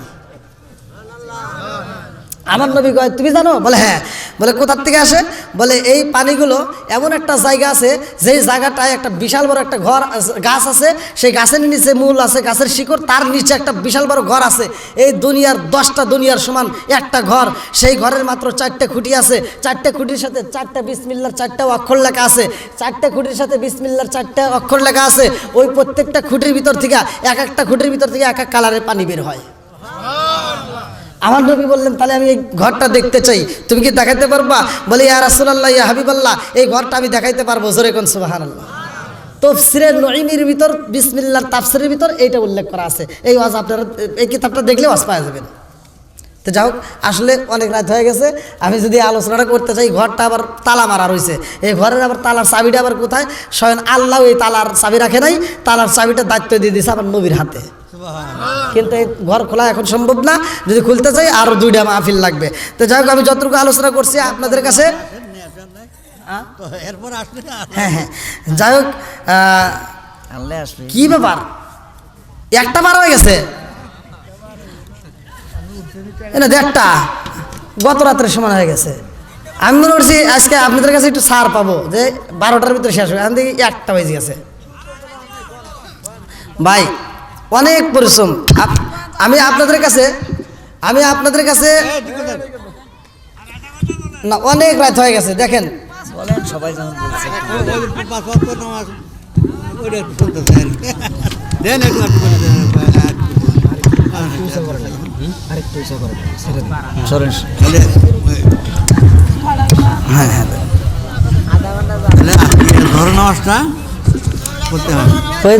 আমার নবী কয় তুমি জানো? বলে হ্যাঁ। বলে কোথার থেকে আসে? বলে এই পানিগুলো এমন একটা জায়গা আছে যেই জায়গাটায় একটা বিশাল বড় একটা ঘর গাছ আছে, সেই গাছের নিচে মূল আছে, গাছের শিকড়, তার নিচে একটা বিশাল বড় ঘর আছে। এই দুনিয়ার 10টা দুনিয়ার সমান একটা ঘর, সেই ঘরের মাত্র 4টে খুঁটি আছে, 4টে খুঁটির সাথে 4টা বিসমিল্লাহর 4টা অক্ষর লেখা আছে, 4টে খুঁটির সাথে বিসমিল্লাহর 4টা অক্ষর লেখা আছে। ওই প্রত্যেকটা খুঁটির ভিতর থেকে এক একটা খুঁটির ভিতর থেকে এক এক কালারের পানি বের হয়। আমার নবী বললেন তাহলে আমি এই ঘরটা দেখতে চাই, তুমি কি দেখাইতে পারবা? বলে ইয়া রাসূলুল্লাহ ইয়া হাবিবাল্লাহ, এই ঘরটা আমি দেখাইতে পারবো। জোরে কোন সুবহানাল্লাহ। তাফসীরে নুঈমির ভিতর বিসমিল্লাহর তাফসীরের ভিতর এইটা উল্লেখ করা আছে। এই ওয়াজ আপনারা এই কিতাবটা দেখলে ওয়াজ পাওয়া যাবেন। তো যাই হোক, আসলে অনেক রাত হয়ে গেছে, আমি যদি আলোচনাটা করতে চাই, ঘরটা আবার তালা মারা রয়েছে। এই ঘরের আবার তালার চাবিটা আবার কোথায়? স্বয়ং আল্লাহ এই তালার চাবি রাখে নাই, তালার চাবিটা দায়িত্ব দিয়ে দিয়েছে আমার নবীর হাতে। কিন্তু এই ঘর খোলা এখন সম্ভব না, যদি খুলতে চাই আরও 2টা মাহফিল লাগবে। তো যাই হোক, আমি যতটুকু আলোচনা করছি আপনাদের কাছে, হ্যাঁ হ্যাঁ, যাই হোক, কি ব্যাপার একটা বার হয়ে গেছে না, 1:30 গত রাতের সময় হয়ে গেছে। আমি মনে করছি আজকে আপনাদের কাছে একটু ছাড় পাবো, যে 12টার ভিতরে শেষ হবে, এখন দেখি 1টা বেজে গেছে। ভাই অনেক পরিশ্রম, আমি আপনাদের কাছে না, অনেক রাত হয়ে গেছে। দেখেন সবাই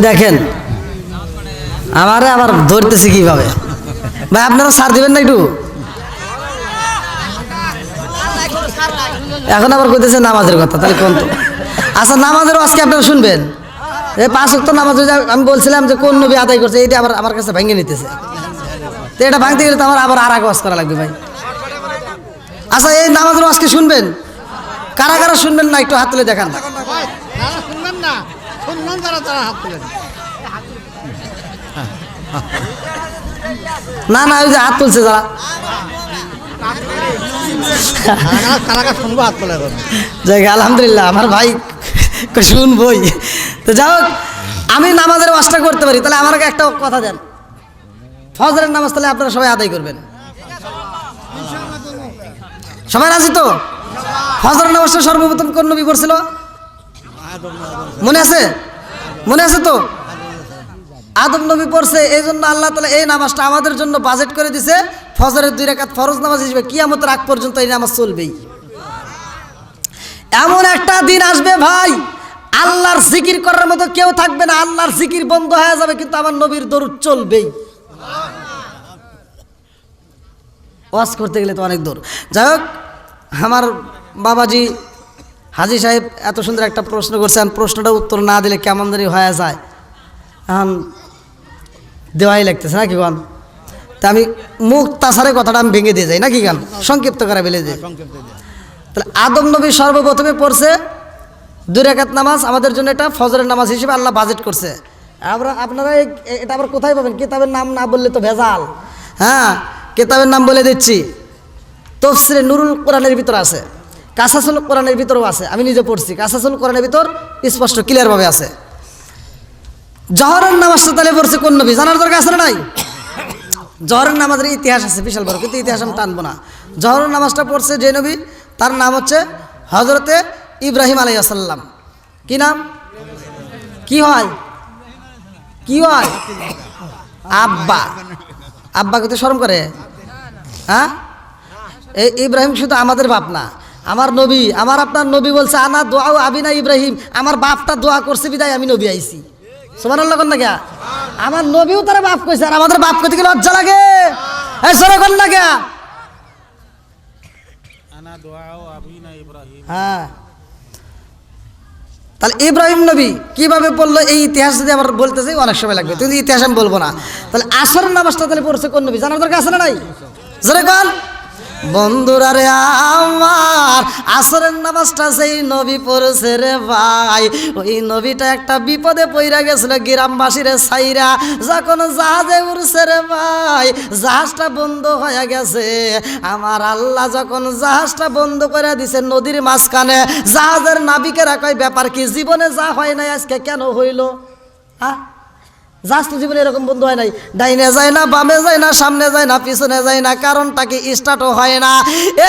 দেখেন আমারে আবার ধরতেছি কিভাবে। ভাই আপনারা সার দিবেন না একটু? এখন আবার কইতেছে নামাজের কথা, তাহলে কোন তো? আচ্ছা, নামাজেরও আজকে আপনারা শুনবেন। এই 5 ওয়াক্ত নামাজ আমি বলছিলাম যে কোন নবী আদায় করছে, এটা আবার আমার কাছে ভেঙে নিতেছে। তো এটা ভাঙতে গেলে তো আমার আবার আর এক ওয়াজ করা লাগবে ভাই। আচ্ছা, এই নামাজেরও আজকে শুনবেন? কারা কারা শুনবেন না একটু হাত তুলে দেখান। না না, ওই যে হাত তুলছে যারা, আলহামদুলিল্লাহ আমার ভাই শুনবই। তো যাই হোক, আমি নামাজের ওয়াজটা করতে পারি, তাহলে আমাকে একটা কথা দেন, ফজরের নামাজ তাহলে আপনারা সবাই আদায় করবেন। সবাই রাজি তো? ফজরের নামাজটা সর্বপ্রথম কোন নবী পড়ছিল? মনে আছে? মনে আছে তো? আদম নবী পড়ছে। এই জন্য আল্লাহ তাআলা এই নামাজটা আমাদের জন্য বাজেট করে দিছে, ফজরের 2 রাকাত ফরজ নামাজ হিসেবে। কিয়ামতের আগ পর্যন্ত এই নামাজ চলবেই। এমন একটা দিন আসবে ভাই, আল্লাহর জিকির করার মতো কেউ থাকবে না, আল্লাহর জিকির বন্ধ হয়ে যাবে, কিন্তু আমার নবীর দরুদ চলবেই। ওয়াজ করতে গেলে তো অনেক দূর। যাই হোক, আমার বাবাজি হাজী সাহেব এত সুন্দর একটা প্রশ্ন করছেন, প্রশ্নটা উত্তর না দিলে কেমন জানি হয়ে যায়, এখন দেওয়াই লাগতেছে না কি গান? তা আমি মুখ তাছাড়া কথাটা আমি ভেঙে দিয়ে যাই না কি গান, সংক্ষিপ্ত করে বেলে যাই। তাহলে আদম নবী সর্বপ্রথমে পড়ছে 2 রাকাত নামাজ, আমাদের জন্য এটা ফজরের নামাজ হিসেবে আল্লাহ বাজেট করছে। আপনারা এটা আবার কোথায় পাবেন? কিতাবের নাম না বললে তো ভেজাল। হ্যাঁ, কিতাবের নাম বলে দিচ্ছি, তাফসীরে নুরুল কোরআনের ভিতর আছে, কাসাসুল কোরআনের ভিতরেও আছে, আমি নিজে পড়ছি। কাসাসুল কোরআনের ভিতর স্পষ্ট ক্লিয়ারভাবে আছে। জহরের নামাজটা তাহলে পড়ছে কোন নবী? জানার দরকার আছে না নাই? জহরের নামাজের ইতিহাস আছে বিশাল বড়, কিন্তু ইতিহাস আমি টানবো না। জহরের নামাজটা পড়ছে যে নবী, তার নাম হচ্ছে হযরতে ইব্রাহিম আলাইহিস সালাম। কি নাম? কি হয়? কি হয়? আব্বা। আব্বা কত শরম করে? হ্যাঁ, এই ইব্রাহিম শুধু আমাদের বাপ না, আমার নবী, আমার আপনার নবী বলছে আনা দোয়া আবিনা ইব্রাহিম, আমার বাপটা দোয়া করছে বিদায় আমি নবী আইছি। সুবহানাল্লাহ কোন না কে? আমার নবীও তারা বাপ কইছে, আর আমাদের বাপ কইতে গেলে লজ্জা লাগে। এই সরে কোন না কে? আনা দোয়া আবিনা ইব্রাহিম। হ্যাঁ, তাহলে ইব্রাহিম নবী কিভাবে বললো, এই ইতিহাস যদি আবার বলতে চাই অনেক সময় লাগবে, কিন্তু ইতিহাস আমি বলবো না। তাহলে আসরের নামাজটা তাহলে পড়ছে কোন নবী? জানার দরকার আছে না নাই? জোরে কোন? বন্ধুরা রে আমার, আসরের নামাজটা সেই নবী পড়েছে রে ভাই, ওই নবীটা একটা বিপদে পইরা গেছিল গ্রামবাসীরে সাইরা, যখন জাহাজে উঠছে রে ভাই, জাহাজটা বন্ধ হয়ে গেছে। আমার আল্লাহ যখন জাহাজটা বন্ধ করে দিছে নদীর মাঝখানে, জাহাজের নাবিকেরা কয় ব্যাপার কি, জীবনে যা হয় নাই আজকে কেন হইল? জাহাজ তো জীবনে এরকম বন্ধ হয় নাই, ডাইনে যায় না, বামে যায় না, সামনে যায় না, পিছনে যায় না, কারণটা কি স্টার্টও হয় না।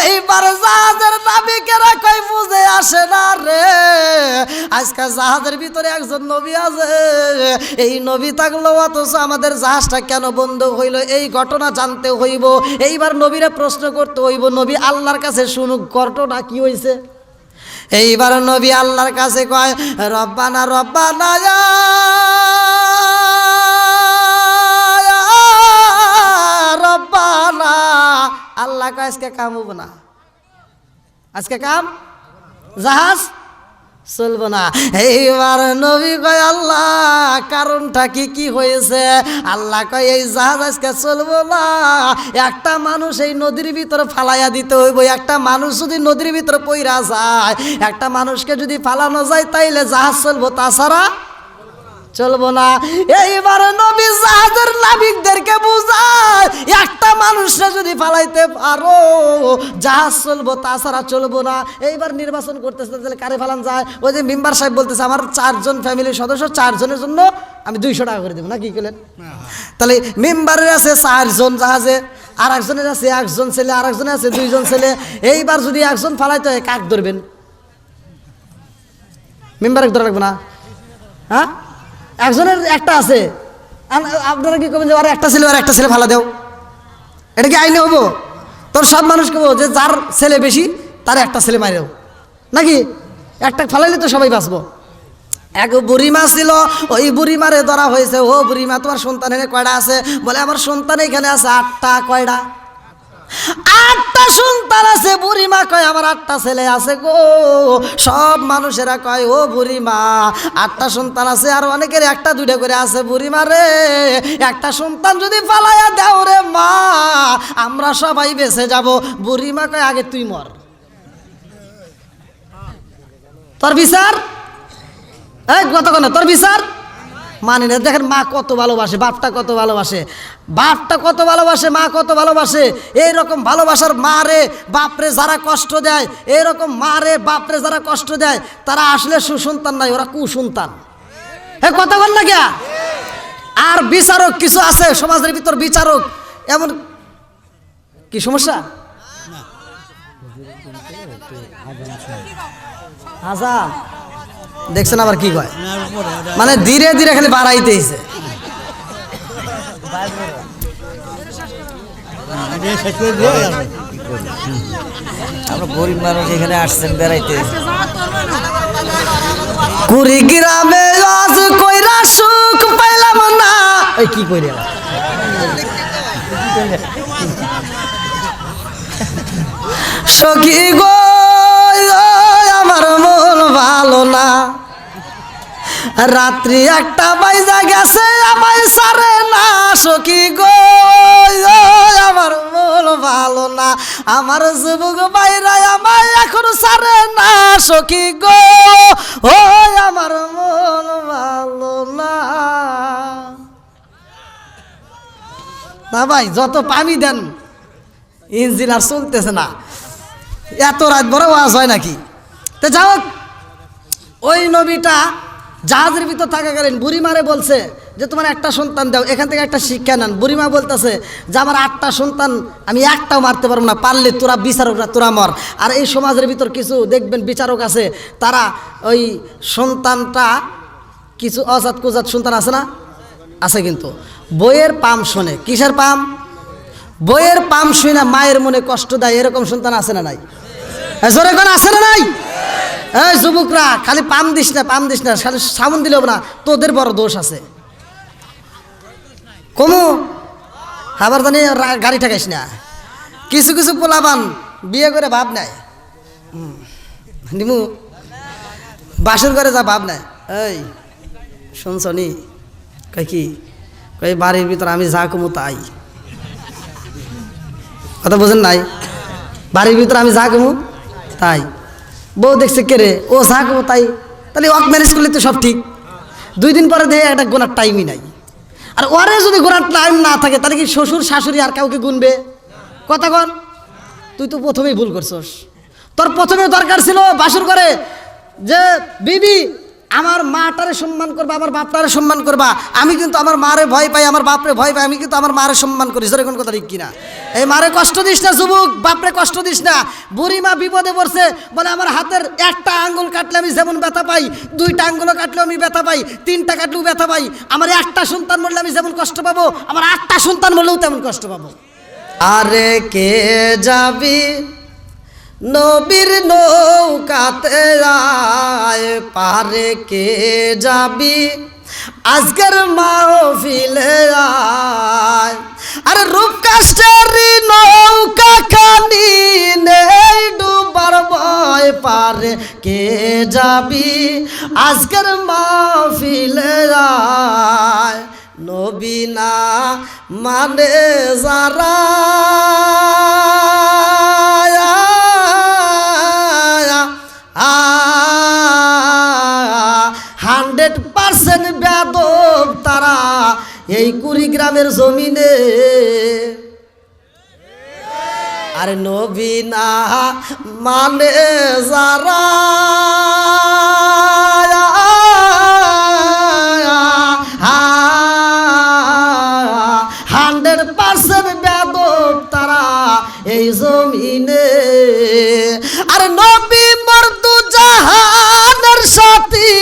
এইবার জাহাজের নাবিকেরা কই বুঝে আসে না রে, আজকে জাহাজের ভিতরে একজন নবী আছে, এই নবী থাকলো অথচ আমাদের জাহাজটা কেন বন্ধ হইল, এই ঘটনা জানতে হইব। এইবার নবীরে প্রশ্ন করতে হইব, নবী আল্লাহর কাছে শুনুক ঘটনা কি হয়েছে। এইবার নবী আল্লাহর কাছে কয়, রব্বানা রব্বানা রব্বানা। আল্লাহ কয় আজকে কাম হবো না, আজকে কাম জাহাজ চলবো না। এইবার নবী কয় আল্লাহ কারণটা কি হয়েছে? আল্লাহ কয় এই জাহাজ আজকে চলবো না, একটা মানুষ এই নদীর ভিতরে ফালাইয়া দিতে হইব। একটা মানুষ যদি নদীর ভিতরে পইরা যায়, একটা মানুষকে যদি ফালানো যায় তাইলে জাহাজ চলবো, তাছাড়া চলবো না। এইবার নবী জাহাজের নাবিকদেরকে বুঝায়, একটা মানুষরা যদি ফালাইতে পারো জাহাজ চলবো, তাছাড়া চলবো না। এইবার নির্বাচন করতেছে তাহলে কারে ফালান যায়। ওই যে মেম্বার সাহেব বলতেছে আমার 4 জন ফ্যামিলির সদস্য, 4 জনের জন্য আমি 200 টাকা করে দেবো, না কি করলেন? তাহলে মেম্বারের আছে 4 জন জাহাজে, আর একজনের আছে 1 জন ছেলে, আর একজনের আছে 2 জন ছেলে। এইবার যদি একজন ফালাইতে হয় কাক ধরবেন? মেম্বারকে ধরা লাগবে না? হ্যাঁ, একজনের একটা আছে, আপনারা কি করবেন যে আর একটা ছেলে আর একটা ছেলে ফালা দেও? এটা কি আইনে হবো? তোর সব মানুষকে বলবো যে যার ছেলে বেশি তার একটা ছেলে মারেও, নাকি একটা ফালাইলে তো সবাই বাঁচবো। এক বুড়িমা ছিল, ওই বুড়িমারে ধরা হয়েছে। ও বুড়িমা তোমার সন্তান এনে কয়টা আছে? বলে আমার সন্তান এখানে আছে 8টা। কয়টা? 8টা সন্তান আছে। বুড়িমা কয় আমার 8টা ছেলে আছে গো। সব মানুষেরা কয় ও বুড়িমা 8টা সন্তান আছে, আর অনেকের 1টা 2টা করে আছে। বুড়িমা রে একটা সন্তান যদি ফালাইয়া দাও রে মা, আমরা সবাই বেঁচে যাব। বুড়িমা কয় আগে তুই মর, তোর বিচার কতক্ষণ, তোর বিচার মানি না। দেখেন মা কত ভালোবাসে, বাপটা কত ভালোবাসে, বাপটা কত ভালোবাসে, মা কত ভালোবাসে। এইরকম ভালোবাসার মা রে বাপরে যারা কষ্ট দেয়, এইরকম মা রে বাপরে যারা কষ্ট দেয়, তারা আসলে সুসন্তান নাই, ওরা কুসন্তান। কথা বল না কে? আর বিচারক কিছু আছে সমাজের ভিতর, বিচারক এমন কি সমস্যা? আজান দেখছেন আবার কি কয়, মানে ধীরে ধীরে খালি বাড়াইতেছে। আমরা গরিব মানুষ এখানে আসছেন বেড়াইতে। কুড়িগ্রামে আজ কইরা সুখ পাইলাম না। এই কি কইরে সখী গো আমার মন ভালো না, রাত্রি 1টা বাজা গেছে আমায় সারে না। সখী গো আমার মন ভালো না, আমার যুবক বাইরা আমায় এখন সারে না। সখী গো ও আমার মন ভালো না। না ভাই যত পানি দেন ইঞ্জিন আর চলতেছে না, এত রাত বড় ওয়াজ হয় নাকি? তো যাও, ওই নবীটা জাহাজের ভিতর থাকাকালীন বুড়িমারে বলছে যে তোমার 1টা সন্তান দাও। এখান থেকে একটা শিক্ষা নেন। বুড়িমা বলতেছে যে আমার 8টা সন্তান, আমি 1টাও মারতে পারবো না, পারলে তোরা বিচারকরা তোরা মর। আর এই সমাজের ভিতর কিছু দেখবেন বিচারক আছে, তারা ওই সন্তানটা কিছু অজাত কুজাত সন্তান আছে না, আছে কিন্তু বইয়ের পাম শোনে। কিসের পাম? বইয়ের পাম শুনে মায়ের মনে কষ্ট দেয়, এরকম সন্তান আছে না নাই? জোরে কোন আছে না নাই? এই যুবকরা খালি পাম দিস না, পাম দিস না, খালি সাবুন দিলেও না, তোদের বড় দোষ আছে। কমু আবার জানি গাড়ি ঠেকাইস না। কিছু কিছু পোলাবান বিয়ে করে ভাব নেয়, নিমু বাসুর করে যা ভাব নেয়। এই শুনছনি? কই কি কই বাড়ির ভিতর আমি যা কমু তাই। কথা বোঝেন নাই? বাড়ির ভিতরে আমি যা কমু তাই, বউ দেখছে কে রে ও যা কমু তাই, তাহলে ওয়াক ম্যানেজ করলে তো সব ঠিক। 2 দিন পরে দেখে একটা গোনার টাইমই নাই। আর ওরে যদি গোনার টাইম না থাকে তাহলে কি শ্বশুর শাশুড়ি আর কাউকে গুনবে? কথা কন, তুই তো প্রথমেই ভুল করছস। তোর প্রথমে দরকার ছিল বাসর করে যে বিবি আমার মাটারে সম্মান করবা, আমার বাপটারে সম্মান করবা। আমি কিন্তু আমার মারে ভয় পাই, আমার বাপরে ভয় পাই, আমি কিন্তু আমার মারে সম্মান করি। জোরে কোন কথা ঠিক কিনা? এই মারে কষ্ট দিস না যুবক, বাপরে কষ্ট দিস না। বুড়ি মা বিপদে পড়ছে, বলে আমার হাতের একটা আঙ্গুল কাটলে আমি যেমন ব্যথা পাই, 2টা আঙ্গুলও কাটলেও আমি ব্যথা পাই, 3টা কাটলেও ব্যথা পাই। আমার একটা সন্তান মরলে আমি যেমন কষ্ট পাবো, আমার 8টা সন্তান মরলেও তেমন কষ্ট পাবো। আরে কে যাবি নবীর নৌকাতে আয় পারে, কে যাবি আজকের মাহফিলে আয়। আরে রূপকাষ্টের নৌকা খানি নেই ডুবার ভয় পারে, কে যাবি আজকের মাহফিলে আয়। নবী না মানে যারা 100% বেয়াদব তারা এই কুড়িগ্রামের জমিনে। আরে নবী না মানে যারা 100% বেয়াদব তারা এই জমিনে। আরে নবী মর্দু জাহানের সাথী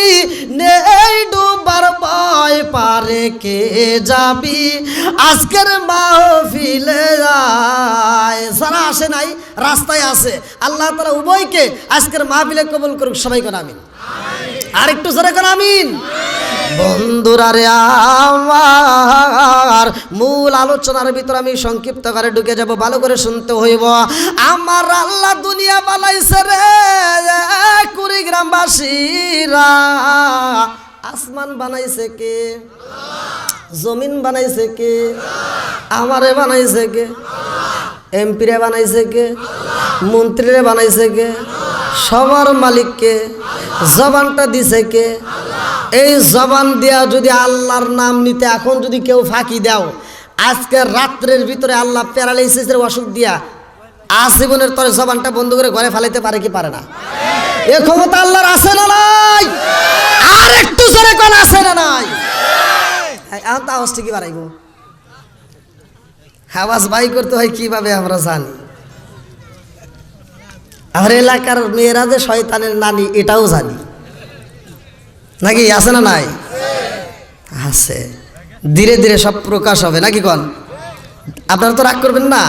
নেই ডুবার ভয় পারে, কে যাবি আজকের মাহফিলে আয়। যারা আসে নাই রাস্তায় আছে, আল্লাহ তাআলা উভয়কে আজকের মাহফিলে কবুল করুক। সবাই কোন আমিন। আর একটু জোরে কোন আমিন। বন্ধুরা রে আমার মূল আলোচনার ভিতর আমি সংক্ষিপ্ত করে ঢুকে যাব, ভালো করে শুনতে হইব। আমার আল্লাহ দুনিয়া বানাইছে রে কুড়িগ্রামবাসীরা। আসমান বানাইছে কে? জমিন বানাইছে কে? আমারে বানাইছে কে? এমপিরে বানাইছে কে? মন্ত্রীরে বানাইছে কে? সবার মালিককে জবানটা দিছে কে? এই জবান দিয়া যদি আল্লাহর নাম নিতে এখন যদি কেউ ফাঁকি দাও, আজকে রাত্রের ভিতরে আল্লাহ প্যারালাইসিসের অসুখ দিয়া আজীবনের তরে জবানটা বন্ধ করে ঘরে ফেলাইতে পারে কি পারে না? এ ক্ষমতা আল্লাহর আছে না নাই? আর একটু জোরে কোন আছে না নাই? এখন তো আওয়াজ ঠিকই বাড়াইব। আওয়াজ বাই করতে হয় কিভাবে আমরা জানি। আমার এলাকার মেয়েরা যে শয়তানের নানি এটাও জানি, নাকি আছে না নাই? আছে। ধীরে ধীরে সব প্রকাশ হবে, নাকি কন? আপনারা তো রাগ করবেন না,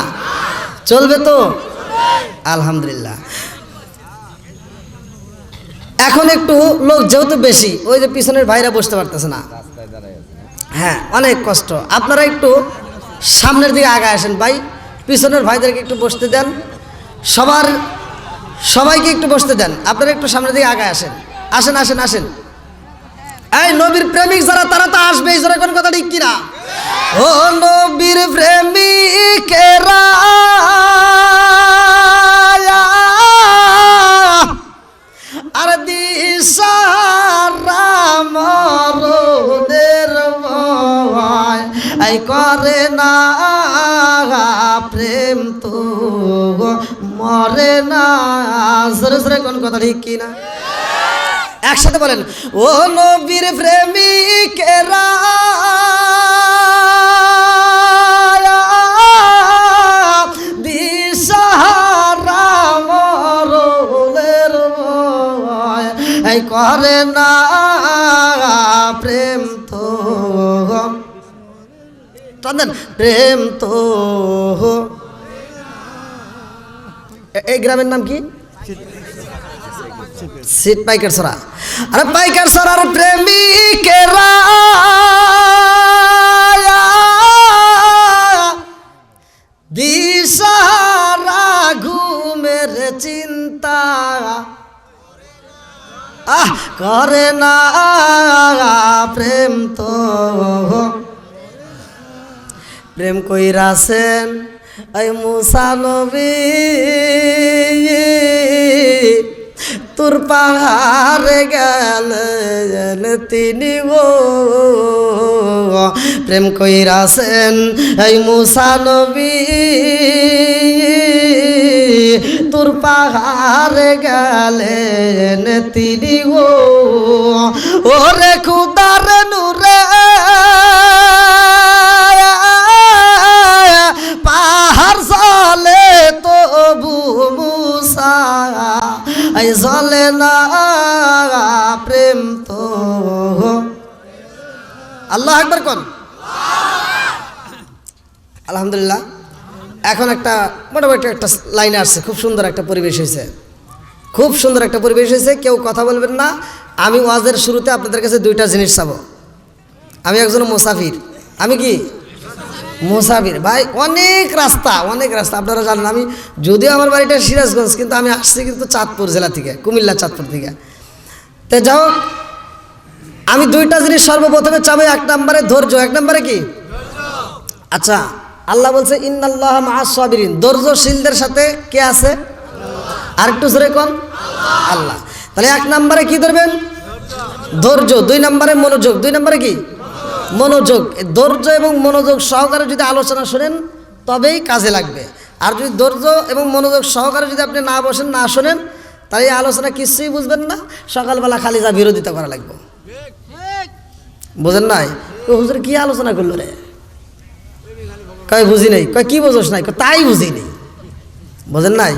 চলবে তো আলহামদুলিল্লাহ। এখন একটু লোক যেহেতু বেশি, ওই যে পিছনের ভাইরা বসতে পারতেছে না, হ্যাঁ অনেক কষ্ট। আপনারা একটু সামনের দিকে আগায় আসেন ভাই, পিছনের ভাইদেরকে একটু বসতে দেন, সবাইকে একটু বসতে দেন। আপনারা একটু সামনের দিকে আগায় আসেন, আসেন আসেন আসেন। এই নবীর প্রেমিক যারা তারা তো আসবে, এই জোরে কোন কথা ঠিক কিনা? ও নবীর প্রেমিকেরা আর দিশারা মরদের ভয় এই করে না প্রেম তো মরে না। জোরে জোরে কোন কথা ঠিক কিনা? একসাথে বলেন, ও নবীর প্রেমিকেরা দিশাহারা মরদের ভয় এই করে না প্রেম তো প্রেম তো। এই গ্রামের নাম কি? সিট পাইকার সরা। আরে পাইকার সরার প্রেমিকেরা দিশাহারা ঘুমের চিন্তা করে না প্রেম তো। প্রেম কইরাছেন এই মুসা নবী তোর পাহাড়ে গেলেন তিনি গো প্রেম কইরাছেন এই মুসা নবী তোর পাহাড়ে গেলেন তিনি গো ওরে খুদার নূরে পাহাড় জলে তবু মুসা এই জলে না প্রেম তো আল্লাহ আকবার কোন আলহামদুলিল্লাহ। এখন একটা মোটামুটি একটা লাইনে আসছে, খুব সুন্দর একটা পরিবেশ হয়েছে, খুব সুন্দর একটা পরিবেশ হয়েছে। কেউ কথা বলবেন না। আমি ওয়াজের শুরুতে আপনাদের কাছে দুইটা জিনিস চাবো। আমি একজন মুসাফির। আমি কি মুসাফির ভাই? অনেক রাস্তা আপনারা জানেন। আমি যদিও আমার বাড়িটা সিরাজগঞ্জ, কিন্তু আমি আসছি কিন্তু চাঁদপুর জেলা থেকে, কুমিল্লা চাঁদপুর থেকে। তো যাও, আমি দুইটা জিনিস সর্বপ্রথমে চাবো। এক নম্বরে ধৈর্য। এক নম্বরে কি? আচ্ছা, আল্লাহ বলছে ইন্নাল্লাহা মাআস সাবিরিন, ধৈর্যশীলদের সাথে কে আছে? আর একটু জোরে কোন? আল্লাহ। তাহলে এক নম্বরে কি ধরবেন? ধৈর্য। দুই নম্বরে মনোযোগ। দুই নম্বরে কি? মনোযোগ। ধৈর্য এবং মনোযোগ সহকারে যদি আলোচনা শোনেন তবেই কাজে লাগবে। আর যদি ধৈর্য এবং মনোযোগ সহকারে যদি আপনি না বসেন, না শোনেন, তাহলে এই আলোচনা কিছুই বুঝবেন না। সকালবেলা খালি যা বিরোধিতা করা লাগবে। বুঝেন নাই? হুজুর কি আলোচনা করলো রে? কয় বুঝি নাই। কয় কি বোঝোস নাই? তাই বুঝি নেই। বোঝেন নাই?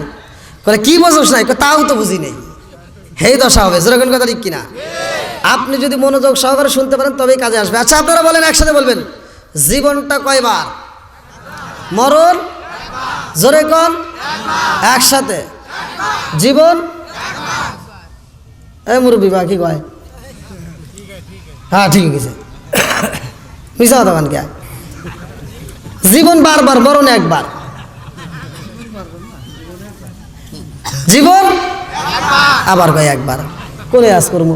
কয় কি বোঝোস নাই? তাও তো বুঝি নেই। হেই দশা হবে। যেরকম কথা ঠিক কিনা? আপনি যদি মনোযোগ সহকারে শুনতে পারেন তবেই কাজে আসবে। আচ্ছা, আপনারা বলেন, একসাথে বলবেন, জীবনটা কয়বার? মরণ। জোরে কোন? একসাথে। জীবন। এই মুরব্বী বা কি কয়? হ্যাঁ ঠিক আছে। মিশা কথা কে? জীবন বারবার, মরণ একবার। জীবন আবার কয় একবার। করে আজ করবো।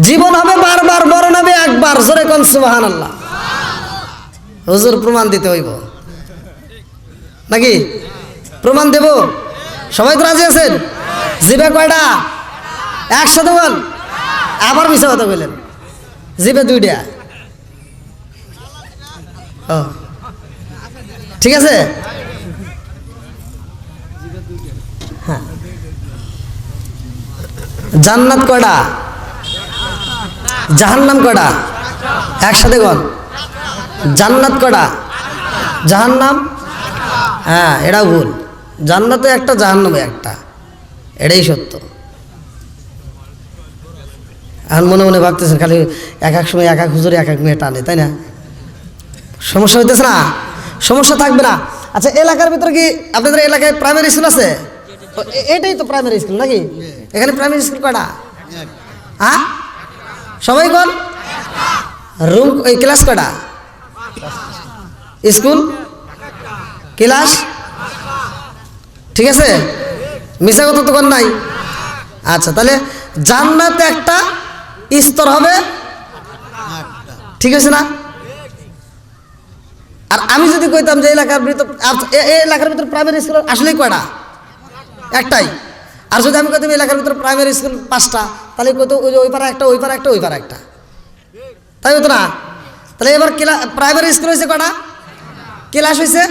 জীবন হবে বারবার, মরণ হবে একবার। জোরে কোন সুবহানাল্লাহ। হুজুর প্রমাণ দিতে হইব নাকি? প্রমাণ দেব? সবাই তো রাজি আছেন? জিবে কয়টা? একসাথে বল। আবার মিশা কথা বললেন। জিবে দুইটা। ও ঠিক আছে। হ্যাঁ। জান্নাত কয়টা? জাহান্নাম কয়টা? একসাথে বল। জান্নাত কয়টা? জাহান্নাম? হ্যাঁ, এটাও ভুল। জান্নাতে একটা, জাহান্নামে একটা। এটাই সত্য। এখন মনে মনে ভাবতেছেন খালি এক এক সময় এক এক হুজুরে এক এক মেয়ে টানে, তাই না? সমস্যা হইতেছে না? সমস্যা থাকবে না। আচ্ছা, এলাকার ভিতরে কি আপনাদের এলাকায় প্রাইমারি স্কুল আছে? এটাই তো প্রাইমারি স্কুল নাকি? এখানে প্রাইমারি স্কুল কয়টা? হ্যাঁ, সবাই কোন? রুম ওই ক্লাস কয়টা? School class? ঠিক আছে, মিশা কথা তো কোন নাই। আচ্ছা, তাহলে জান্নাতে একটা স্তর হবে, ঠিক আছে না? আর আমি যদি কইতাম যে এলাকার ভিতর, এলাকার ভিতর প্রাইমারি স্কুল আসলেই কয়টা? একটাই। আর যদি আমি কইতাম এলাকার ভিতর প্রাইমারি স্কুল 5টা, তাহলে কইতো ওই পাড়া একটা, ওই পাড়া একটা, ওই পাড়া একটা, তাই হতো না? তাহলে এবার প্রাইমারি স্কুল হয়েছে কয়টা? ক্লাস হয়েছে।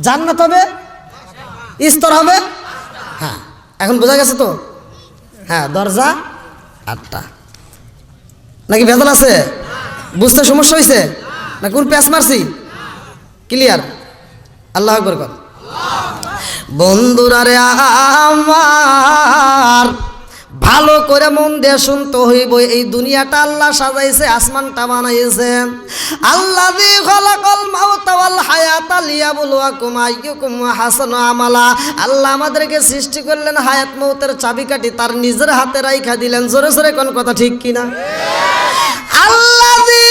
জান্নাত হবে, স্তর হবে। হ্যাঁ, এখন বোঝা গেছে তো? হ্যাঁ, দরজা 8টা। নাকি ভেজাল আছে? বুঝতে সমস্যা হয়েছে না? কোন প্যাঁচ মারছি? ক্লিয়ার? আল্লাহ আকবার কর। বন্ধুরা রে আমার, ভালো করে মন দিয়ে শুনতে হইব। এই দুনিয়াটা আল্লাহ সাজাইছে, আসমানটা বানাইছে। আল্লাযী খালাকাল মাউতা ওয়াল হায়াতা লিয়াবলুয়াকুম আইয়ুকুম আহসানু আমালা। আল্লাহ আমাদেরকে সৃষ্টি করলেন, হায়াত মউতের চাবিকাঠি তার নিজের হাতে রাইখা দিলেন। জোরে জোরে কোন কথা ঠিক কিনা? আল্লাযী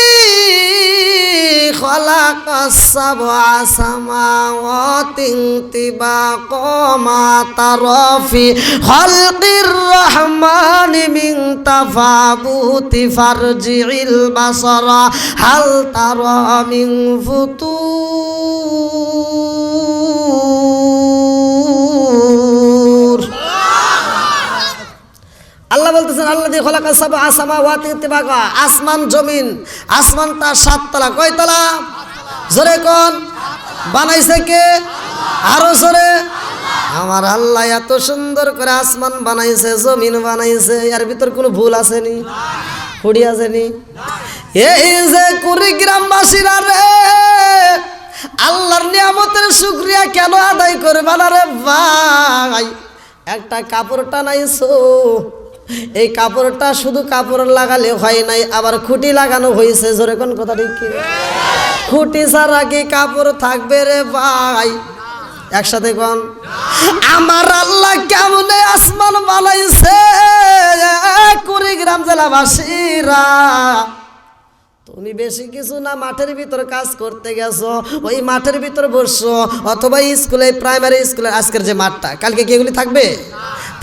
খালাকাস সাবআ সামাওয়াতিন তিবাকা মা তারা ফি খালকির রহমানি মিন তাফাবুতি ফারজিল বাসারা হাল তারা মিন ফুতুর। তুর। আল্লাহ বলতেছেন আল্লাযী খালাকা সাবআ সামাওয়াতি তিবাকা, আসমান জমিন, আসমানটা 7 তলা। কয় তলা? জোরে কোন? বানাইছে কে? আরো জোরে। আমার আল্লাহ এত সুন্দর করে আসমান বানাইছে, জমিন বানাইছে, এর ভিতর কোনো ভুল আসেনি, খুঁড়ি আসেনি? এই যে কুড়িগ্রামবাসীরা রে, আল্লাহর নিয়ামতের শুকরিয়া কেন আদায় করবা না রে ভাই? একটা কাপড় টানাইছো, এই কাপড়টা শুধু কাপড় লাগালে হয় নাই, আবার খুঁটি লাগানো হয়েছে। জোরে কোন কথা ঠিক কি? খুঁটি ছাড়া কি কাপড় থাকবে রে ভাই? একসাথে কোন? আমার আল্লাহ কেমনে আসমান বানাইছে কুড়িগ্রাম জেলাবাসীরা। তুমি বেশি কিছু না, মাঠের ভিতর কাজ করতে গেছো, ওই মাঠের ভিতর বসছো, অথবা স্কুলে, প্রাইমারি স্কুলে আজকের যে মাঠটা, কালকে কি এগুলি থাকবে?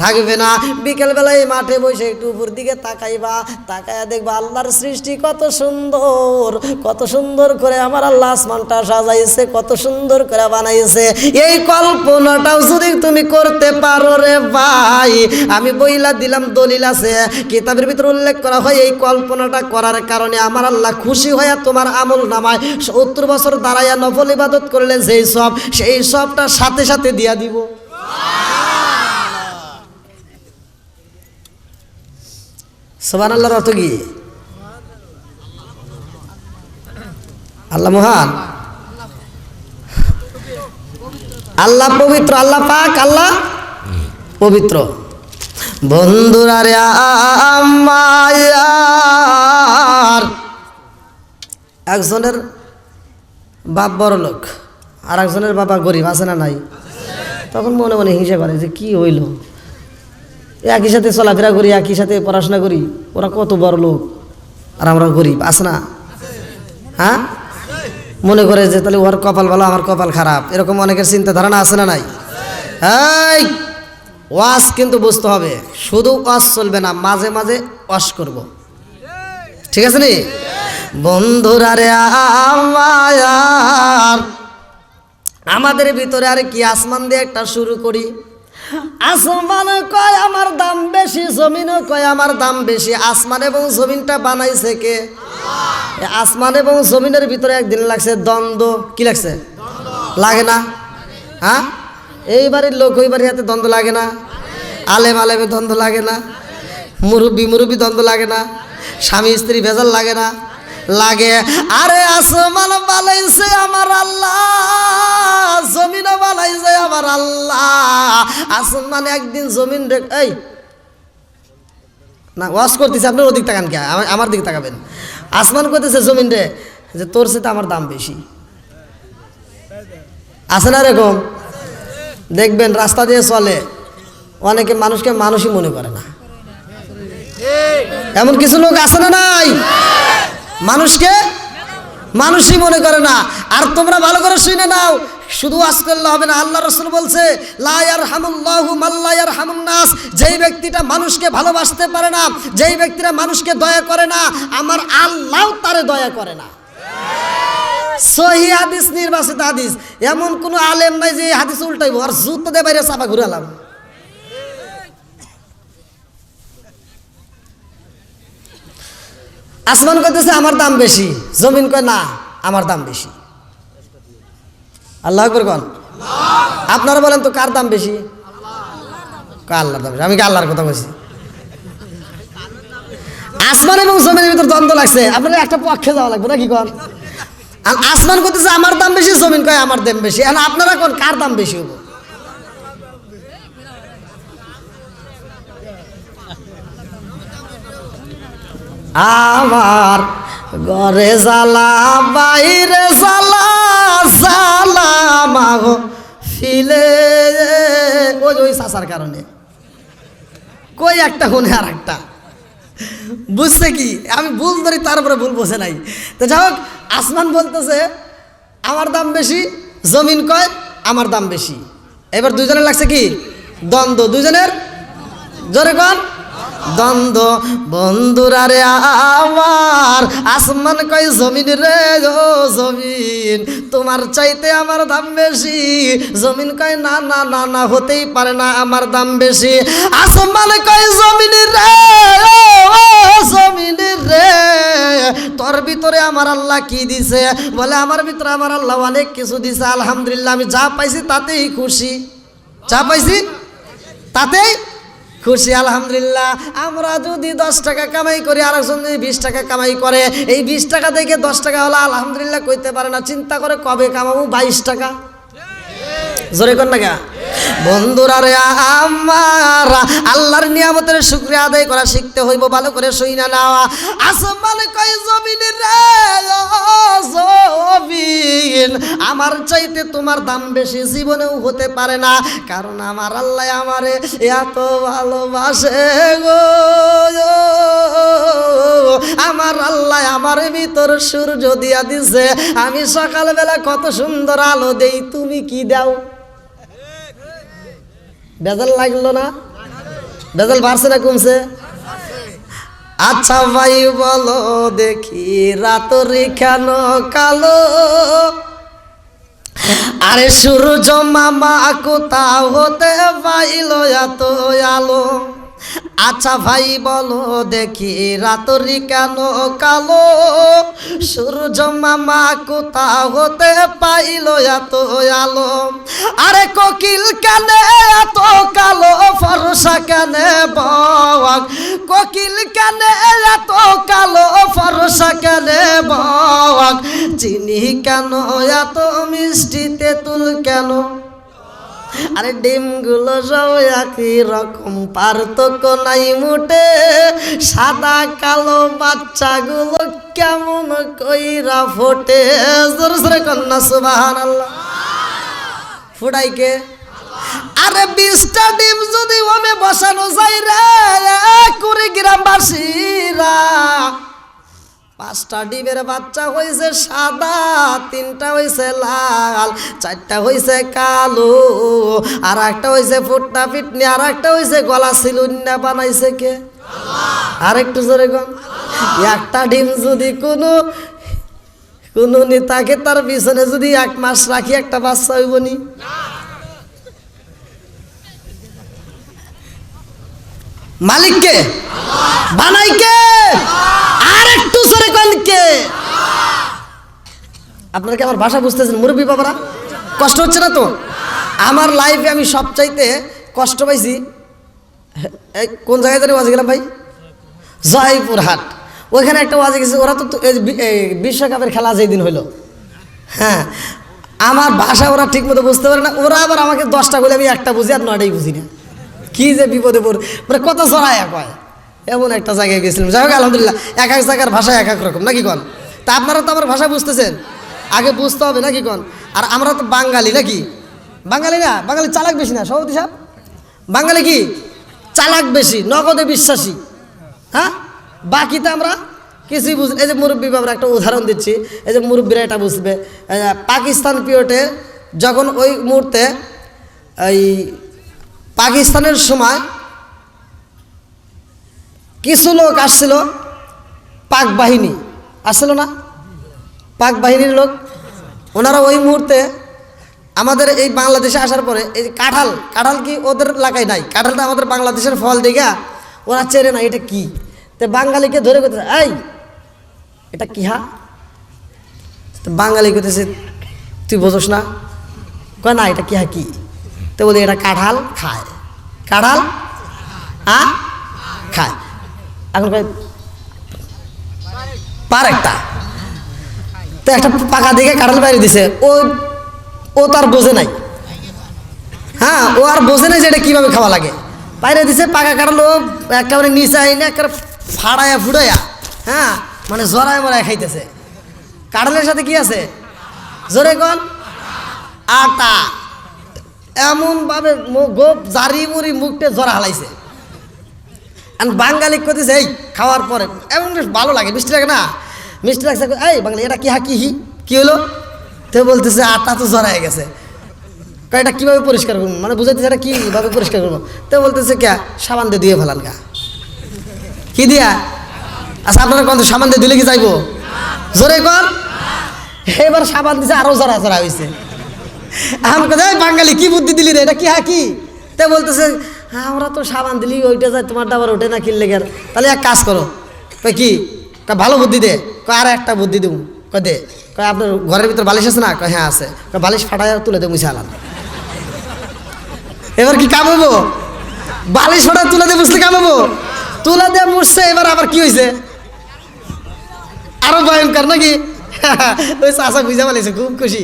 থাকবে না। বিকেলবেলা এই মাঠে বসে একটু উপর দিকে তাকাইবা, তাকাইয়া দেখবা আল্লাহর সৃষ্টি কত সুন্দর, কত সুন্দর করে আমার আল্লাহ আসমানটা সাজাইছে, কত সুন্দর করে বানাইছে। এই কল্পনাটাও যদি তুমি করতে পারো রে ভাই, আমি বইলা দিলাম, দলিল আছে, কিতাবের ভিতর উল্লেখ করা হয়, এই কল্পনাটা করার কারণে আমার আল্লাহ খুশি হইয়া তোমার আমল নামায় 70 বছর দাঁড়াইয়া নফল ইবাদত করলে যেই সব, সেই সবটা সাথে সাথে দিয়া দিব। সুবহানাল্লাহর অর্থ কি? আল্লাহ মহান, আল্লাহ পবিত্র, আল্লাহ পাক, আল্লাহ পবিত্র। বন্ধুরা রে আমার, একজনের বাপ বড় লোক আর একজনের বাবা গরিব, আছে না নাই? তখন মনে মনে হিংসা করে যে কি হইল, একই সাথে চলাফেরা করি, একই সাথে পড়াশোনা করি, ওরা কত বড় লোক আর আমরা গরিব, আছে না? হ্যাঁ, মনে করে যে তাহলে ওর কপাল ভালো, আমার কপাল খারাপ, এরকম অনেকের চিন্তা ধারণা আছে না নাই? এই ওয়াজ কিন্তু বুঝতে হবে, শুধু ওয়াজ চলবে না, মাঝে মাঝে ওয়াজ করব, ঠিক আছে নি? বন্ধুরা রে আমার, আমাদের ভিতরে আর কি আসমান দিয়ে একটা শুরু করি। আসমান কয় আমার দাম বেশি, জমিনও কয় আমার দাম বেশি। আসমান এবং জমিনটা বানাইছে কে? আসমান এবং জমিনের ভিতরে একদিন লাগছে দ্বন্দ্ব। কি লাগছে? লাগে না? হ্যাঁ, এই বাড়ির লোক ওই বাড়ির হাতে দ্বন্দ্ব লাগে না? আলেম আলেমে দ্বন্দ্ব লাগে না? মুরব্বী মুরব্বী দ্বন্দ্ব লাগে না? স্বামী স্ত্রী ভেজাল লাগে না? লাগে। আরে আসমান বানাইছে আমার আল্লাহ, জমিন বানাইছে আমার আল্লাহ। আসমান একদিন জমিন রে, এই না ওয়াশ করতেছে, আপনার ওদিক তাকান কে, আমার দিকে তাকাবেন। আসমান করতেছে জমিন রে যে তোর সাথে আমার দাম বেশি, আছে না এরকম? দেখবেন রাস্তা দিয়ে চলে, অনেকে মানুষকে মানুষই মনে করে না, এমন কিছু লোক আছে না নাই? মানুষকে মানুষই মনে করে না। আর তোমরা ভালো করে শুনে নাও, শুধু ওয়াজ করলে হবে না। আল্লাহ রাসূল বলছে লা ইয়ারহামুল্লাহু মান লা ইয়ারহামুন নাস, যেই ব্যক্তিটা মানুষকে ভালোবাসতে পারে না, যেই ব্যক্তিরা মানুষকে দয়া করে না, আমার আল্লাহ তারে দয়া করে না। সহিহ হাদিস, নির্বাচিত হাদিস, এমন কোন আলেম নাই যে এই হাদিস উল্টাইব আর জুতো দিয়ে বাইরে চাপা ঘুরালাম। আসমান কইতেছে আমার দাম বেশি, জমিন কয় না আমার দাম বেশি। আল্লাহু আকবার কোন? আপনারা বলেন তো কার দাম বেশি? আল্লাহর দাম বেশি। আমি কি আল্লাহর কথা বলছি? আসমান এবং জমিনের ভিতর দ্বন্দ্ব লাগছে, আপনারা একটা পক্ষে যাওয়া লাগবে নাকি কোন? আসমান কইতেছে আমার দাম বেশি, জমিন কয় আমার দাম বেশি। এখন আপনারা কোন কার দাম বেশি হবো? আমার ঘরে জ্বালা, বাইরে জ্বালা, জ্বালা মাগো ফিলে, ওই ওই চাচার কারণে কই একটা হনে আর একটা বুঝছে কি, আমি ভুল ধরি তারপরে ভুল বোঝে নাই। তো যাই হোক, আসমান বলতেছে আমার দাম বেশি, জমিন কয় আমার দাম বেশি। এবার দুজনের লাগছে কি দ্বন্দ্ব, দুজনের জোরে কোন দ্বন্দ্ব বন্ধুরা রে আমার, আসমান কয় জমিন রে ও জমিন, তোমার চাইতে আমার দাম বেশি। জমিন কয় না না না না, হতেই পারে না, আমার দাম বেশি। আসমান কয় জমিন রে ও জমিন রে, তোর ভিতরে আমার আল্লাহ কি দিছে? বলে আমার ভিতরে আমার আল্লাহ অনেক কিছু দিছে, আলহামদুলিল্লাহ আমি যা পাইছি তাতেই খুশি, যা পাইছি তাতেই খুশি, আলহামদুলিল্লাহ। আমরা যদি 10 টাকা কামাই করি, আর একজন যদি 20 টাকা কামাই করে, এই 20 টাকা থেকে 10 টাকা হলো আলহামদুলিল্লাহ কইতে পারে না, চিন্তা করে কবে কামাবো 22 টাকা। জোরে কর না গা বন্ধুরা রে আমার, আল্লাহর নিয়ামতের শুকরিয়া আদায় করা শিখতে হইব, ভালো করে শুইনা নেওয়া। আসমান কয় জমিন রে ও জমিন, আমার চাইতে তোমার দাম বেশি জীবনেও হতে পারে না, কারণ আমার আল্লাহ আমারে এত ভালোবাসে গো। আমার আল্লাহ আমার ভিতর সূর্য দিয়া দিছে, আমি সকালবেলা কত সুন্দর আলো দেই, তুমি কি দাও? বেজাল লাগলো না? বেজাল বাড়ছে না কমছে? আচ্ছা ভাই বলো দেখি, রাতরি কেন কালো? আরে সূর্য মামা কোথাও হতে পাইল এত আলো? আচ্ছা ভাই বলো দেখি, রাতরি কেন কালো? সূর্য মামা কোথাও হতে পাইল এত আলো? আরে কোকিল কানে এত কালো, ফরসা কানে বক, কোকিল কানে এত কালো, ফরসা কানে বক, চিনি কেন এত মিষ্টি, তেঁতুল কেন? আরে ডিমগুলো সব একই রকম, পার্থক্য নাই মুটে, সাদা কালো বাচ্চাগুলো কেমন কইরা ফোটে? জোরে জোরে কন্যা সুবহানাল্লাহ। ফুটাইকে? আরে 20টা ডিম যদি ওমে বসানো যায় রে, 20 গ্রামবাসীরা, 5টা ডিমের বাচ্চা হয়েছে সাদা, 3টা হয়েছে লাল, 4টা হয়েছে কালো, আর একটা হয়েছে ফুটনা ফিটনি, আর একটা হয়েছে গলা সিলুন্না। বানাইছে কে? আর একটু জোরে গন। একটা ডিম যদি কোনো নেতাকে তার পিছনে যদি 1 মাস রাখি, একটা বাচ্চা হইব নি? মালিককে বানাইকে? আর একটু জোরে কোন কে? আপনারা কি আমার ভাষা বুঝতেছেন মুরব্বী বাবারা? কষ্ট হচ্ছে না তো? আমার লাইফে আমি সবচাইতে কষ্ট পাইছি কোন জায়গায় ধরে ওয়াজে গেলাম ভাই? জয়পুরহাট। ওইখানে একটা ওয়াজে গেছে, ওরা তো বিশ্বকাপের খেলা যেই দিন হইলো, হ্যাঁ, আমার ভাষা ওরা ঠিক মতো বুঝতে পারে না, ওরা আবার আমাকে 10টা বলে আমি একটা বুঝি আর 9টাই বুঝি না, কি যে বিপদে পড়ে, মানে কত জড়ায় কয়। এমন একটা জায়গায় গেছিলাম, যাই হোক আলহামদুলিল্লাহ, এক এক জায়গার ভাষা এক এক রকম, নাকি কন? তা আপনারা তো আমার ভাষা বুঝতেছেন, আগে বুঝতে হবে নাকি কন? আর আমরা তো বাঙালি নাকি? বাঙালি না, বাঙালি চালাক বেশি না সভাপতি সাহেব? বাঙালি কি চালাক বেশি, নগদে বিশ্বাসী, হ্যাঁ, বাকিতে আমরা কিছুই বুঝি। এই যে মুরব্বী বাবার একটা উদাহরণ দিচ্ছি, এই যে মুরব্বীরা এটা বুঝবে। পাকিস্তান পিরিয়ডে যখন ওই মুহূর্তে এই পাকিস্তানের সময় কিছু লোক আসছিল, পাক বাহিনী আসছিল না, পাক বাহিনীর লোক, ওনারা ওই মুহূর্তে আমাদের এই বাংলাদেশে আসার পরে এই কাঁঠাল কি ওদের এলাকায় নাই, কাঁঠালটা আমাদের বাংলাদেশের ফল দেখা ওরা চেনে না এটা কি। তো বাঙালিকে ধরে করতেছে, এই এটা কি? হা, তো বাঙালি করতেছে, তুই বোঝোস না? কয় না, এটা কি? হা কি? তো বলি এটা কাঁঠাল খায়, কাঁঠাল খায়। এখন কয় পার একটা, তো একটা পাকা দিকে কাঁঠাল বাইরে দিছে, ও তার বোঝে নাই, হ্যাঁ, ও আর বোঝে নাই যে এটা কীভাবে খাওয়া লাগে। বাইরে দিছে পাকা কাঁঠাল, ও একেবারে নিচে আইনে একেবারে ফাড়াইয়া ফুড়াইয়া, হ্যাঁ, মানে জড়ায় মরায় খাইতেছে। কাঁঠালের সাথে কি আছে? জোরে কন, আটা। এমনভাবে গোপ জারি মুড়ি মুখটে জড়া হালাইছে। আর বাঙালি করতেছে, এই খাওয়ার পরে এমন ভালো লাগে, মিষ্টি লাগে না? মিষ্টি লাগছে, এই বাঙালি এটা কি? হা কি? কি হলো? তো বলতেছে আটা তো জড়া হয়ে গেছে। এটা কীভাবে পরিষ্কার করবো, মানে বুঝাইতেছে এটা কীভাবে পরিষ্কার করবো? তো বলতেছে কে, সাবান দিয়ে ধুয়ে ফেলান গা। কি দিয়া? আচ্ছা আপনারা কোন সাবান দিয়ে দিলে কি যাইবো? জোরে কোন। এবার সাবান দিছে আরো জরা জরা হয়েছে। আমি কোথায় বাঙালি কি বুদ্ধি দিলি রে, এটা কি কি? তে বলতেছে আমরা তো সাবান দিলি ওইটা যায়, তোমারটা আবার ওঠে না কিনলে গেল। তাহলে এক কাজ করো। কয় কি? কয় ভালো বুদ্ধি দে। কয় আর একটা বুদ্ধি দেবো। কয় দে। কয় আপনার ঘরের ভিতর বালিশ আছে না? কয় হ্যাঁ আছে। কয় বালিশ ফাটায় তুলে দে মুছে আলাম। এবার কি কামাবো? বালিশ ফাটায় তুলে দে মুছলে কামাবো? তুলে দে মুছছে, এবার আবার কি হয়েছে? আরো ভয়ঙ্কর নাকি? ওই চাষা বুঝা বলেছে, খুব খুশি।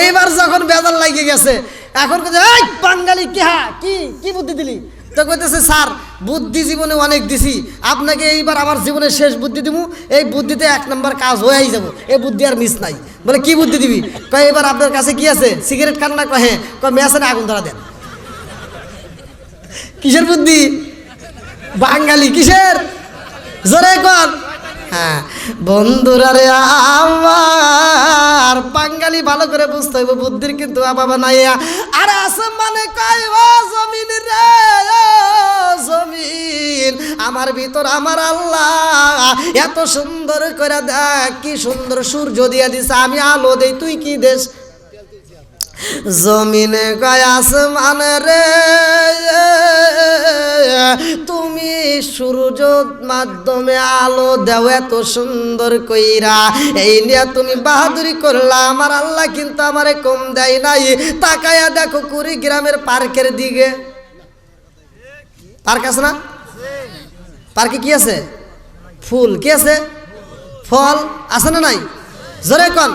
এইবার যখন বেজাল লাগিয়ে গেছে, এখন এই বাঙালি কি কি বুদ্ধি দিলি? তো কইতেছে স্যার বুদ্ধি জীবনে অনেক দিছি, আপনাকে এইবার আমার জীবনের শেষ বুদ্ধি দিব। এই বুদ্ধিতে 1 নম্বর কাজ হয়েই যাব, এই বুদ্ধি আর মিস নাই। বলে কি বুদ্ধি দিবি? কয় এবার আপনার কাছে কি আছে? সিগারেট খান না? কয় হ্যাঁ। কয় মেয়াসে আগুন ধরা দেন। কিসের বুদ্ধি? বাঙালি কিসের? জোরে কর। হ্যাঁ বন্ধুরা রে আমার, বাঙালি ভালো করে বুঝতে হইব বুদ্ধির কিন্তু বাবা নাই। আর আসমানে কয় ও জমিন রে, ও জমিন আমার ভিতর আমার আল্লাহ এত সুন্দর করে দেখ, কি সুন্দর সূর্য দিয়া দিছে, আমি আলো দেই, তুই কি দেশ? জমিনে কয় আসমান রে, তুমি সূর্য মাধ্যমে আলো দেও এত সুন্দর কইরা, এই নিয়ে তুমি বাহাদুরি করলা। আমার আল্লাহ কিন্তু আমারে কম দেয় নাই। তাকায়া দেখো কুড়িগ্রামের পার্কের দিকে। পার্ক আছে না? পার্কে কি আছে? ফুল। কি আছে? ফল আছে না নাই? জোরে কোন।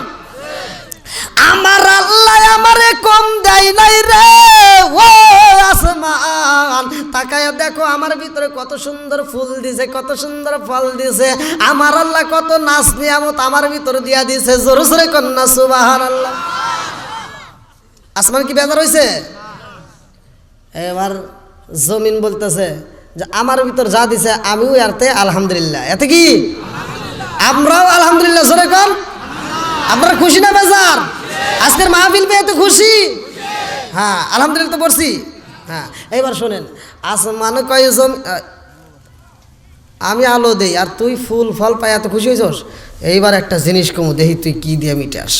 আমার আল্লাহ আমারে কম দেয় নাই রে ও আসমান, তাকায়া দেখো আমার ভিতরে কত সুন্দর ফুল দিছে, কত সুন্দর ফল দিছে। আমার আল্লাহ কত নাচ নিয়ামত আমার ভিতরে দিয়া দিছে। জোরে জোরে কন্যা সুবহানাল্লাহ। আসমান কি বেজার হইছে? এবার জমিন বলতেছে যে আমার ভিতর যা দিছে আমিও এতে আলহামদুলিল্লাহ। এতে কি আমরাও আলহামদুলিল্লাহ। জোরে কোন। আপনারা খুশি না বেজার? আজকের মাহফিল পেয়ে তো খুশি? হ্যাঁ আলহামদুলিল্লাহ তো পড়ছি। হ্যাঁ এইবার শোনেন, আসমান কয় আমি আলো দেই আর তুই ফুল ফল পাই এত খুশি হয়েছস। এইবার একটা জিনিস কমু দেখি তুই কি দিয়ে মিটাস।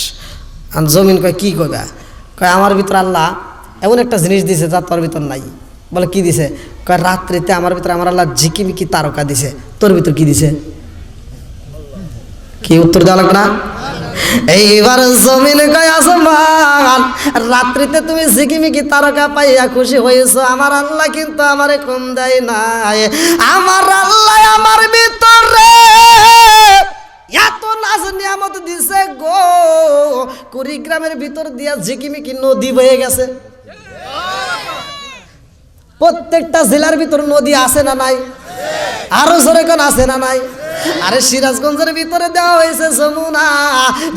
আর জমিন কয় কি কইবা? কয় আমার ভিতর আল্লাহ এমন একটা জিনিস দিছে যা তোর ভিতর নাই। বলে কি দিছে? কয় রাত্রিতে আমার ভিতরে আমার আল্লাহ ঝিকিমিকি তারকা দিছে। তোর ভিতর কি দিছে? কি উত্তর দেওয়া লাগবে না? এইবার জমিন কয় আসমান রাত্রিতে তুমি ঝিকিমিকি তারকা পাইয়া খুশি হয়েছো, আমার আল্লাহ কিন্তু আমারে কম দেয় নাই। আমার আল্লাহ আমার ভিতরে এত নাজ নিয়ামত দিছে গো, কুড়িগ্রামের ভিতর দিয়া ঝিকিমিকি নদী বয়ে গেছে। প্রত্যেকটা জেলার ভিতর নদী আছে না নাই? আরো জোরে কোন আছে না নাই? আরে সিরাজগঞ্জের ভিতরে দেওয়া হয়েছে যমুনা।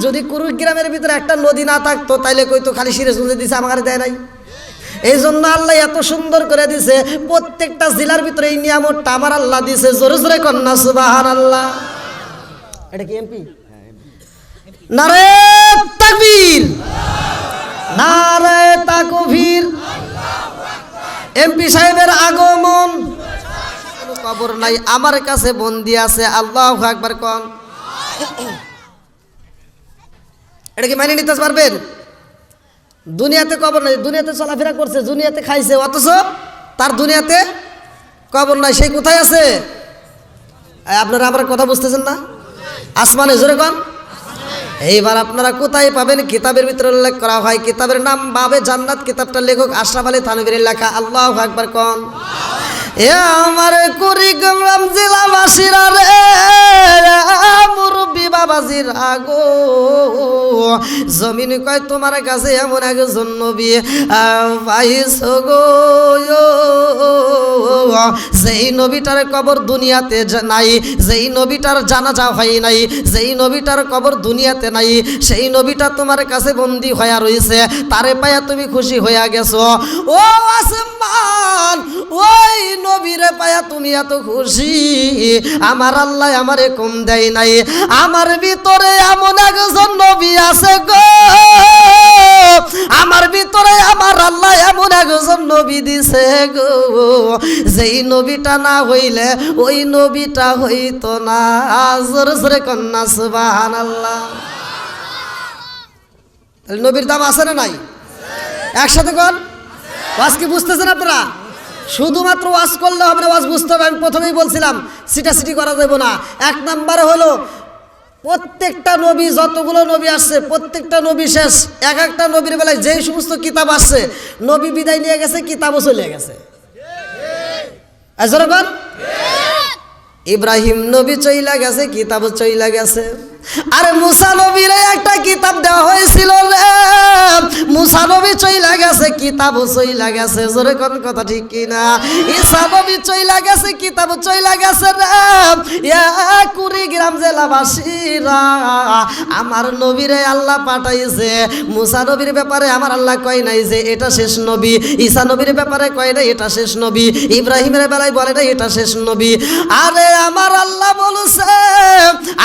যদি কুড়িগ্রামের ভিতরে একটা নদী না থাকতো তাইলে কইতো খালি সিরাজগঞ্জে দিছে, আমার দেয় নাই। এই জন্য আল্লাহ এত সুন্দর করে দিছে, প্রত্যেকটা জেলার ভিতরে এই নিয়ামতটা আমার আল্লাহ দিছে। জোরে জোরে কন্যা সুবহানাল্লাহ। এটা কি এমপি? নারে তাকবীর, নারে তাকবীর। এমপি সাহেবের আগমন। কবর নাই, আমার কাছে বন্দি আছে। আল্লাহু আকবার কোন। এটা কি মাইনে নিতে পারবেন? দুনিয়াতে কবর নাই, দুনিয়াতে চলাফেরা করছে, দুনিয়াতে খাইছে, অথচ তার দুনিয়াতে কবর নাই। সেই কোথায় আছে? আপনারা আমার কথা বুঝতেছেন না? আসমানে। জোরে কোন। এইবার আপনারা কোথায় পাবেন? কিতাবের ভিতরে উল্লেখ করা হয়, কিতাবের নাম বাবে জান্নাত। কিতাবটার লেখক আশরাফ আলী থানভীর লেখা। আল্লাহু আকবার কোন। এ আমার কুড়িগ্রাম জেলাবাসীরা রে, মুরব্বী বাবাজিরা গো, জমিন কয় তোমার কাছে এমন একজন নবী পাইছো গো, যেই নবীটার কবর দুনিয়াতে নাই, যেই নবীটার জানাজা হয় নাই, যেই নবীটার কবর দুনিয়াতে নাই, সেই নবীটা তোমার কাছে বন্দী হইয়া রয়েছে। তারে পাইয়া তুমি খুশি হইয়া গেছো। ও আসমান, ওই নবীরে পাইয়া তুমি এত খুশি। আমার আল্লাহ আমারে কম দেয় নাই। আমার ভিতরে এমন একজন নবী আছে আছে গো আমার ভিতরে আমার আল্লাহ এমন একজন নবী দিছে গো, যেই নবীটা না হইলে ওই নবীটা হইতো না। জোরে জোরে কন্যা সুবহানাল্লাহ। নবীর দাম আছে না নাই? একসাথে কোন ওয়াজ কি বুঝতেছেন আপনারা? শুধুমাত্র ওয়াজ করলে হবে না, ওয়াজ বুঝতে হবে। আমি প্রথমেই বলছিলাম সিটাসিটি করা যাবে না। এক নম্বরে হলো প্রত্যেকটা নবী, যতগুলো নবী আসছে প্রত্যেকটা নবী শেষ। এক একটা নবীর বেলায় যেই সমস্ত কিতাব আসছে নবী বিদায় নিয়ে গেছে, কিতাবও চলে গেছে। যখন ইব্রাহিম নবী চইলা গেছে, কিতাবও চইলা গেছে। আরে মুসা নবীর একটা কিতাব দেওয়া হয়েছিল রে, মুসা নবী চইলা গেছে, কিতাবও চইলা গেছে। জোরে কোন কথা ঠিক কিনা? ঈসা নবী চইলা গেছে, কিতাবও চইলা গেছে রে। কুড়িগ্রাম জেলাবাসীরা আমার নবীরে আল্লাহ পাঠাইছে। মুসা নবীর ব্যাপারে আমার আল্লাহ কয় নাই যে এটা শেষ নবী, ঈসা নবীর ব্যাপারে কয় নাই এটা শেষ নবী, ইব্রাহিমের বেলায় বলে নাই এটা শেষ নবী। আরে আমার আল্লাহ বলছে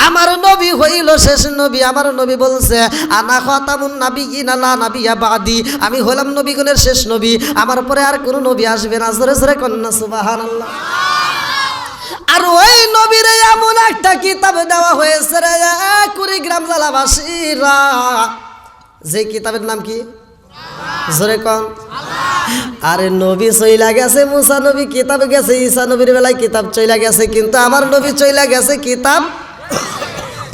আমার নবী হইল শেষ নবী। আমার নবী বলছে আনা খাতামুন নাবিয়িন লা নাবিয়্যা বাদি, আমি হলাম নবীগণের শেষ নবী, আমার পরে আর কোনো নবী আসবে না। জোরে জোরে কন্যা সুবহানাল্লাহ। আর ওই নবীরে এমন একটা কিতাব দেওয়া হয়েছে রে কুড়িগ্রাম জেলাবাসীরা, যে কিতাবের নাম কি? জোরে কন। আরে নবী চইলা গেছে, মুসা নবী কিতাব গেছে, ঈসা নবীর বেলায় কিতাব চইলা গেছে, কিন্তু আমার নবী চইলা গেছে কিতাব।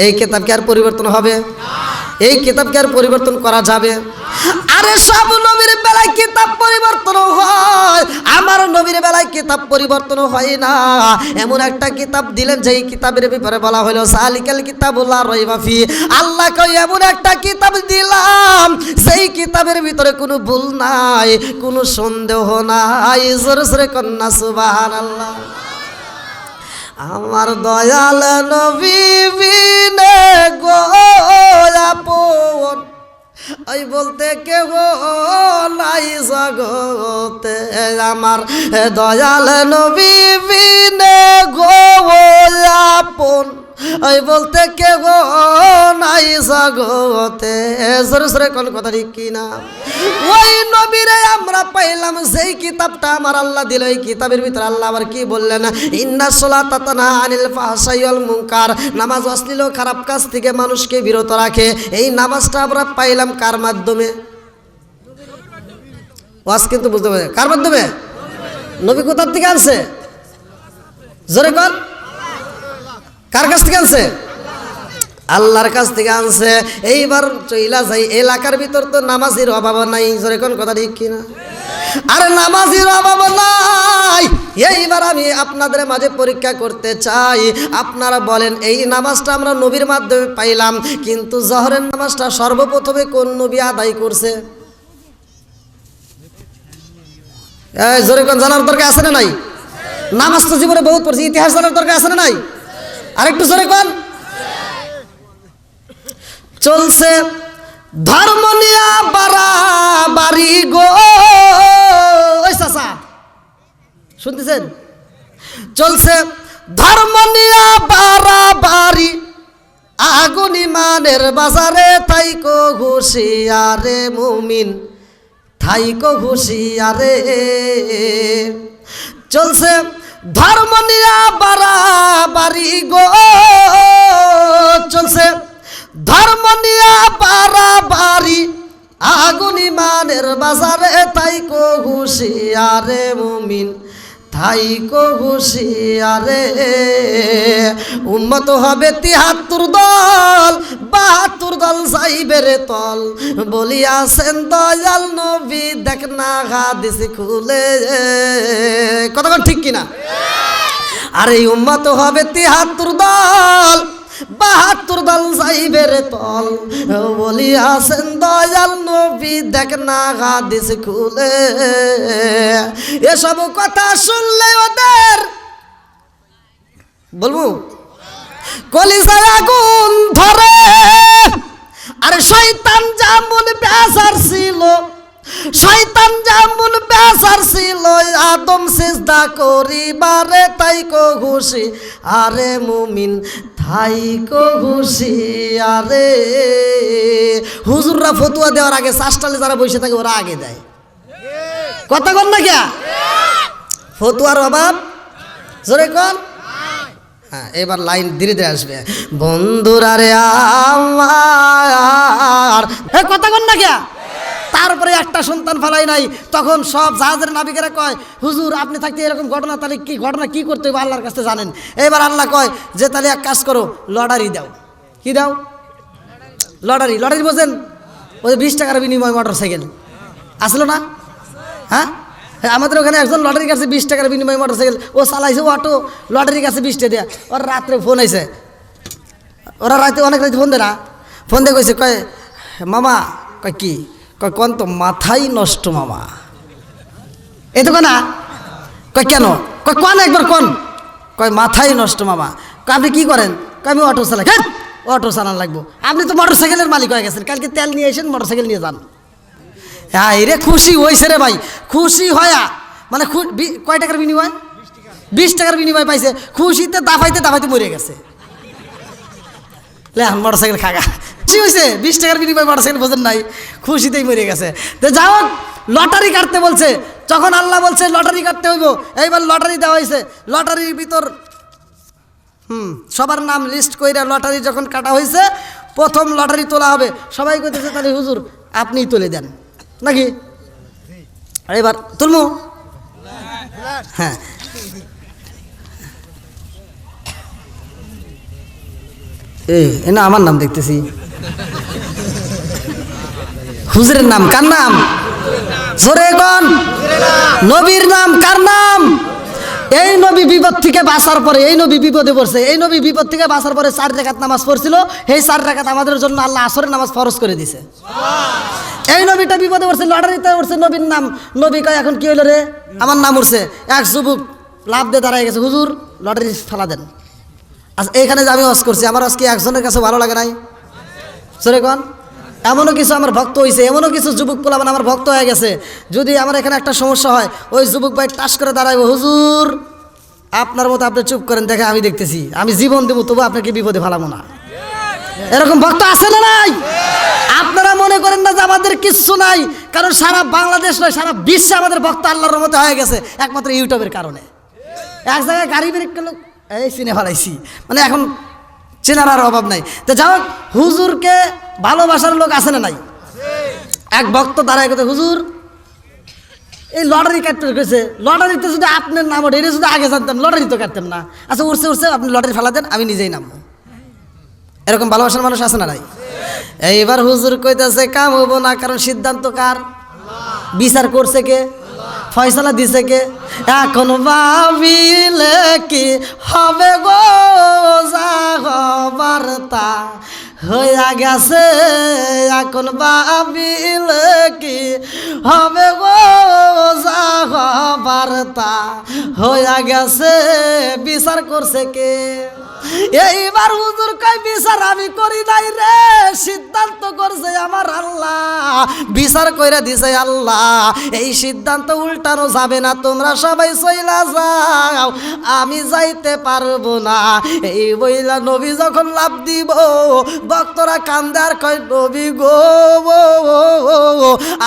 এই কিতাব কি আর পরিবর্তন হবে? এই কিতাব কি আর পরিবর্তন করা যাবে? আরে সব নবীর বেলায় কিতাব পরিবর্তন হয়, আমার নবীর বেলায় কিতাব পরিবর্তন হয় না। এমন একটা কিতাব দিলেন যেই কিতাবের ব্যাপারে বলা হলো সালিকাল কিতাবুল লা রাইবা ফি। আল্লাহ কই এমন একটা কিতাব দিলাম সেই কিতাবের ভিতরে কোনো ভুল নাই, কোনো সন্দেহ নাই। জোরে জোরে কন্যা সুবহানাল্লাহ। আমার দয়াল নবী বিনে গো আপন, ওই বলতে কেউ নাই জগতে। আমার দয়াল নবী বিনে গো আপন, ওই বলতে কেউ নাই জগতে। জোরে জোরে কোন কথা ঠিক কিনা? ওই নবীরে আমরা পাইলাম, যেই কিতাবটা আমার আল্লাহ দিল। এই কিতাবের ভিতরে আল্লাহ আবার কি বললেন? ইন্নাস সালাতা তানহা আনিল ফাহশাই ওয়াল মুনকার, নামাজ অশ্লীল খারাপ কাজ থেকে মানুষকে বিরত রাখে। এই নামাজটা আমরা পাইলাম কার মাধ্যমে? ওয়াজ কিন্তু বুঝতে পারে কার মাধ্যমে? নবী কোথার থেকে আনছে? জোরে কর। কার কাছ থেকে আনছে? আল্লাহর কাছ থেকে আনছে। এইবার চইলা যাই এলাকার ভিতর তো নামাজির অভাব নাই। জোরে কোন কথা ঠিক কিনা? আরে নামাজির অভাব নাই। এইবার আমি আপনাদের মাঝে পরীক্ষা করতে চাই, আপনারা বলেন এই নামাজটা আমরা নবীর মাধ্যমে পাইলাম, কিন্তু জহরের নামাজটা সর্বপ্রথমে কোন নবী আদায় করছে? জোরে কোন জানার দরকার আছে না নাই? নামাজ তো জীবনে বহুত পড়ছি, ইতিহাস জানার দরকার আছে না নাই? আরেকটু জোরে কোন। চলছে ধর্ম নিয়া বাড়াবাড়ি গো, ওই চাচা শুনতেছেন? চলছে ধর্ম নিয়া বাড়াবাড়ি, আগুন ইমানের বাজারে থাইকো হুঁশিয়ারে মুমিন, থাইকো হুঁশিয়ারে। চলছে ধর্ম নিয়া বাড়াবাড়ি গো, চলছে ধর্ম নিয়া বাড়াবাড়ি, আগুন ইমানের বাজারে থাইকো হুঁশিয়ারে মুমিন, থাইকো হুঁশিয়ারে। উম্মত হবে ৭৩ দল, ৭২ দল যাইবে রে তল, বলিয়াছেন দয়াল নবী দেখ না হাদিস খুলে। কতক্ষণ ঠিক কিনা? আর এই উম্মত হবে ৭৩ দল, ৭২ দল যাইবে রে তল, বলিয়াছেন দয়াল নবী দেখ না হাদিস খুলে। এসব কথা শুনলে ওদের বলবো কলিজায় আগুন ধরে। আর শয়তান যেমন বেজার ছিল, শয়তান যেমন বেসার ছিল আদম সিজদা করিবারে তাই কো খুশি আরে মুমিন তাই কো খুশি আরে। হুজুররা ফতুয়া দেওয়ার আগে শাস্তালে যারা বসে থাকে ওরা আগে দেয়, কথা কন না কে? ফতুয়ার অভাব জোরে কন। হ্যাঁ, এবার লাইন ধীরে ধীরে আসবে। বন্ধুরা রে আমার, কথা কন না কে? তারপরে একটা সন্তান ফেলাই নাই, তখন সব জাহাজের নাবিকেরা কয় হুজুর আপনি থাকতে এরকম ঘটনা, তাহলে কি ঘটনা কি করতে হবে আল্লাহর কাছে জানেন। এবার আল্লাহ কয় যে তাহলে এক কাজ করো, লটারি দাও। কি দাও? লটারি। লটারি বোঝেন? ওই 20 টাকার বিনিময় মোটর সাইকেল আসলো না? হ্যাঁ, আমাদের ওখানে একজন লটারি কাছে 20 টাকার বিনিময় মোটর সাইকেল ও চালাইছে, ও অটো লটারি কাছে 20 টাকা দেয়া। ওর রাত্রে ফোন আইছে, ওরা রাতে অনেক রাতে ফোন দেয় না, ফোন দিয়ে কইছে কয় মামা, কয় কি? কয় কোন তো মাথাই নষ্ট মামা। এই তো না, কয় কেন? কয় কোন একবার কোন? কয় মাথাই নষ্ট মামা। কয় আপনি কি করেন? কয় আমি অটো চালাই। হ্যাঁ, অটো চালান লাগবো? আপনি তো মোটর সাইকেলের মালিক হয়ে গেছেন, কালকে তেল নিয়ে এসেন, মোটর সাইকেল নিয়ে যান। হ্যাঁ রে, খুশি হয়েছে রে ভাই, খুশি হয়া মানে কয় টাকার বিনিময়? 20 টাকার বিনিময় পাইছে, খুশিতে দাফাইতে দাফাইতে মরে গেছে। এখন মোটর সাইকেল খাগা খুশি হয়েছে, 20 টাকার বিনিময় মোটর সাইকেল বোঝেন নাই, খুশিতেই মরে গেছে। তো যাও লটারি কাটতে বলছে, যখন আল্লাহ বলছে লটারি কাটতে হইব, এইবার লটারি দেওয়া হয়েছে। লটারির ভিতর সবার নাম লিস্ট কইরা লটারি যখন কাটা হয়েছে, প্রথম লটারি তোলা হবে। সবাই কইতেছে তাহলে হুজুর আপনিই তুলে দেন নাকি? এবার তুলমু? হ্যাঁ, এই না আমার নাম দেখতেছি, হুজুরের নাম। কার নাম? জোরে কোন? নবীর নাম। কার নাম? এই নবী বিপদ থেকে বাঁচার পরে, এই নবী বিপদে পড়ছে, এই নবী বিপদ থেকে বাঁচার পরে 4 রাকাত নামাজ পড়ছিল। এই 4 রাকাত আমাদের জন্য আল্লাহ আসরের নামাজ ফরজ করে দিছে। এই নবীটা বিপদে পড়ছে, লটারিতে উঠছে নবীর নাম। নবী কয় এখন কি হইল রে? আমার নাম উঠছে। এক যুবক লাভ দিয়ে দাঁড়ায় গেছে, হুজুর লটারি ফেলা দেন। আচ্ছা, এইখানে যে আমি ওয়াজ করছি, আমার আজকে একজনের কাছে ভালো লাগে নাই? সরে কোন? এমনও কিছু আমার ভক্ত হয়েছে, এমনও কিছু যুবক পোলাপান আমার ভক্ত হয়ে গেছে। যদি আমার এখানে একটা সমস্যা হয়, ওই যুবক ভাই টাস করে দাঁড়াইবো, হুজুর আপনার মতো আপনি চুপ করেন, দেখে আমি দেখতেছি, আমি জীবন দেবো তবু আপনাকে বিপদে ফেলাবো না। এরকম ভক্ত আছে না নাই? আপনারা মনে করেন না যে আমাদের কিচ্ছু নাই, কারণ সারা বাংলাদেশ নয়, সারা বিশ্বে আমাদের ভক্ত আল্লাহর রহমতে হয়ে গেছে একমাত্র ইউটিউবের কারণে। এক জায়গায় গাড়ি বেরিয়ে গেল, এই চিনে ফেলাইছি, মানে এখন চেনার আর অভাব নাই। তো যাও, হুজুরকে ভালোবাসার লোক আছে না নাই? এক ভক্ত দাঁড়ায় কথা, হুজুর এই লটারি কাটতে গেছে, লটারিতে যদি আপনার নাম ওঠে, এটা যদি আগে জানতাম লটারি তো কাটতাম না। আচ্ছা উঠছে উঠছে, আপনি লটারি ফেলা দেন, আমি নিজেই নামবো। এরকম ভালোবাসার মানুষ আছে না নাই? এইবার হুজুর কইতেছে কাম হবো না, কারণ সিদ্ধান্ত কার? বিচার করছে কে? ফয়সালা দিছে কে? এখন ভাবিলে কি হবে গো, যা হবার তা হইয়া গেছে। এখন ভাবিলে কি হবে গো, যা হবার তা হইয়া গেছে। বিচার করছে কে? এইবার হুজুর কয় বিচার আমি করি নাই রে, সিদ্ধান্ত করছে আমার আল্লাহ, বিচার কইরা দিছে আল্লাহ। এই সিদ্ধান্ত উল্টানো যাবে না, তোমরা সবাই চইলা যাও, আমি যাইতে পারবো না। এই বইলা নবী যখন লাভ দিব, ভক্তরা কান্দে আর কয় নবী গো,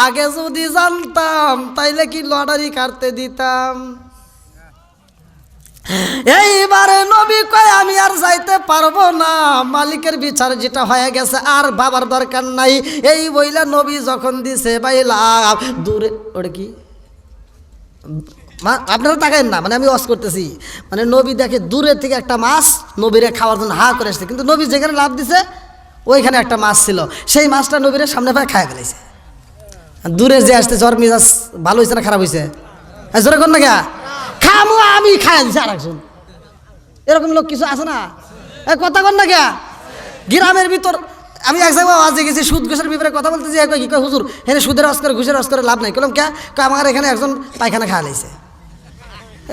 আগে যদি জানতাম তাইলে কি লটারি কাটতে দিতাম। এইবারে নবী কয় আমি আর যাইতে পারবো না, মালিকের বিচার যেটা হয়ে গেছে আর বাবার দরকার নাই। এই বইলা নবী যখন দিছে বাইলা দূরে, ওটা কি আপনারা তাকাইন না, মানে আমি ওয়াজ করতেছি, মানে নবী দেখে দূরের থেকে একটা মাছ নবীরে খাওয়ার জন্য হা করে আসছে, কিন্তু নবী যেখানে লাভ দিছে ওইখানে একটা মাছ ছিল, সেই মাছটা নবীরে সামনে পায়ে খায় ফেলেছে। দূরে যে আসতে জ্বর মিজাজ ভালো হয়েছে না খারাপ হয়েছে? জোরে কর না কে? খামো আমি খাই দিছি আর একজন, এরকম লোক কিছু আছে না? কথা কর না কে? গ্রামের ভিতর আমি এক জায়গায় আজকে গেছি, সুদ ঘুষের ব্যাপারে কথা বলতেছি, কি কয় হুজুর এখানে সুদের রস করে ঘুষের রস করে লাভ নাই। বললাম কে? আমার এখানে একজন পায়খানা খাওয়া লাইছে।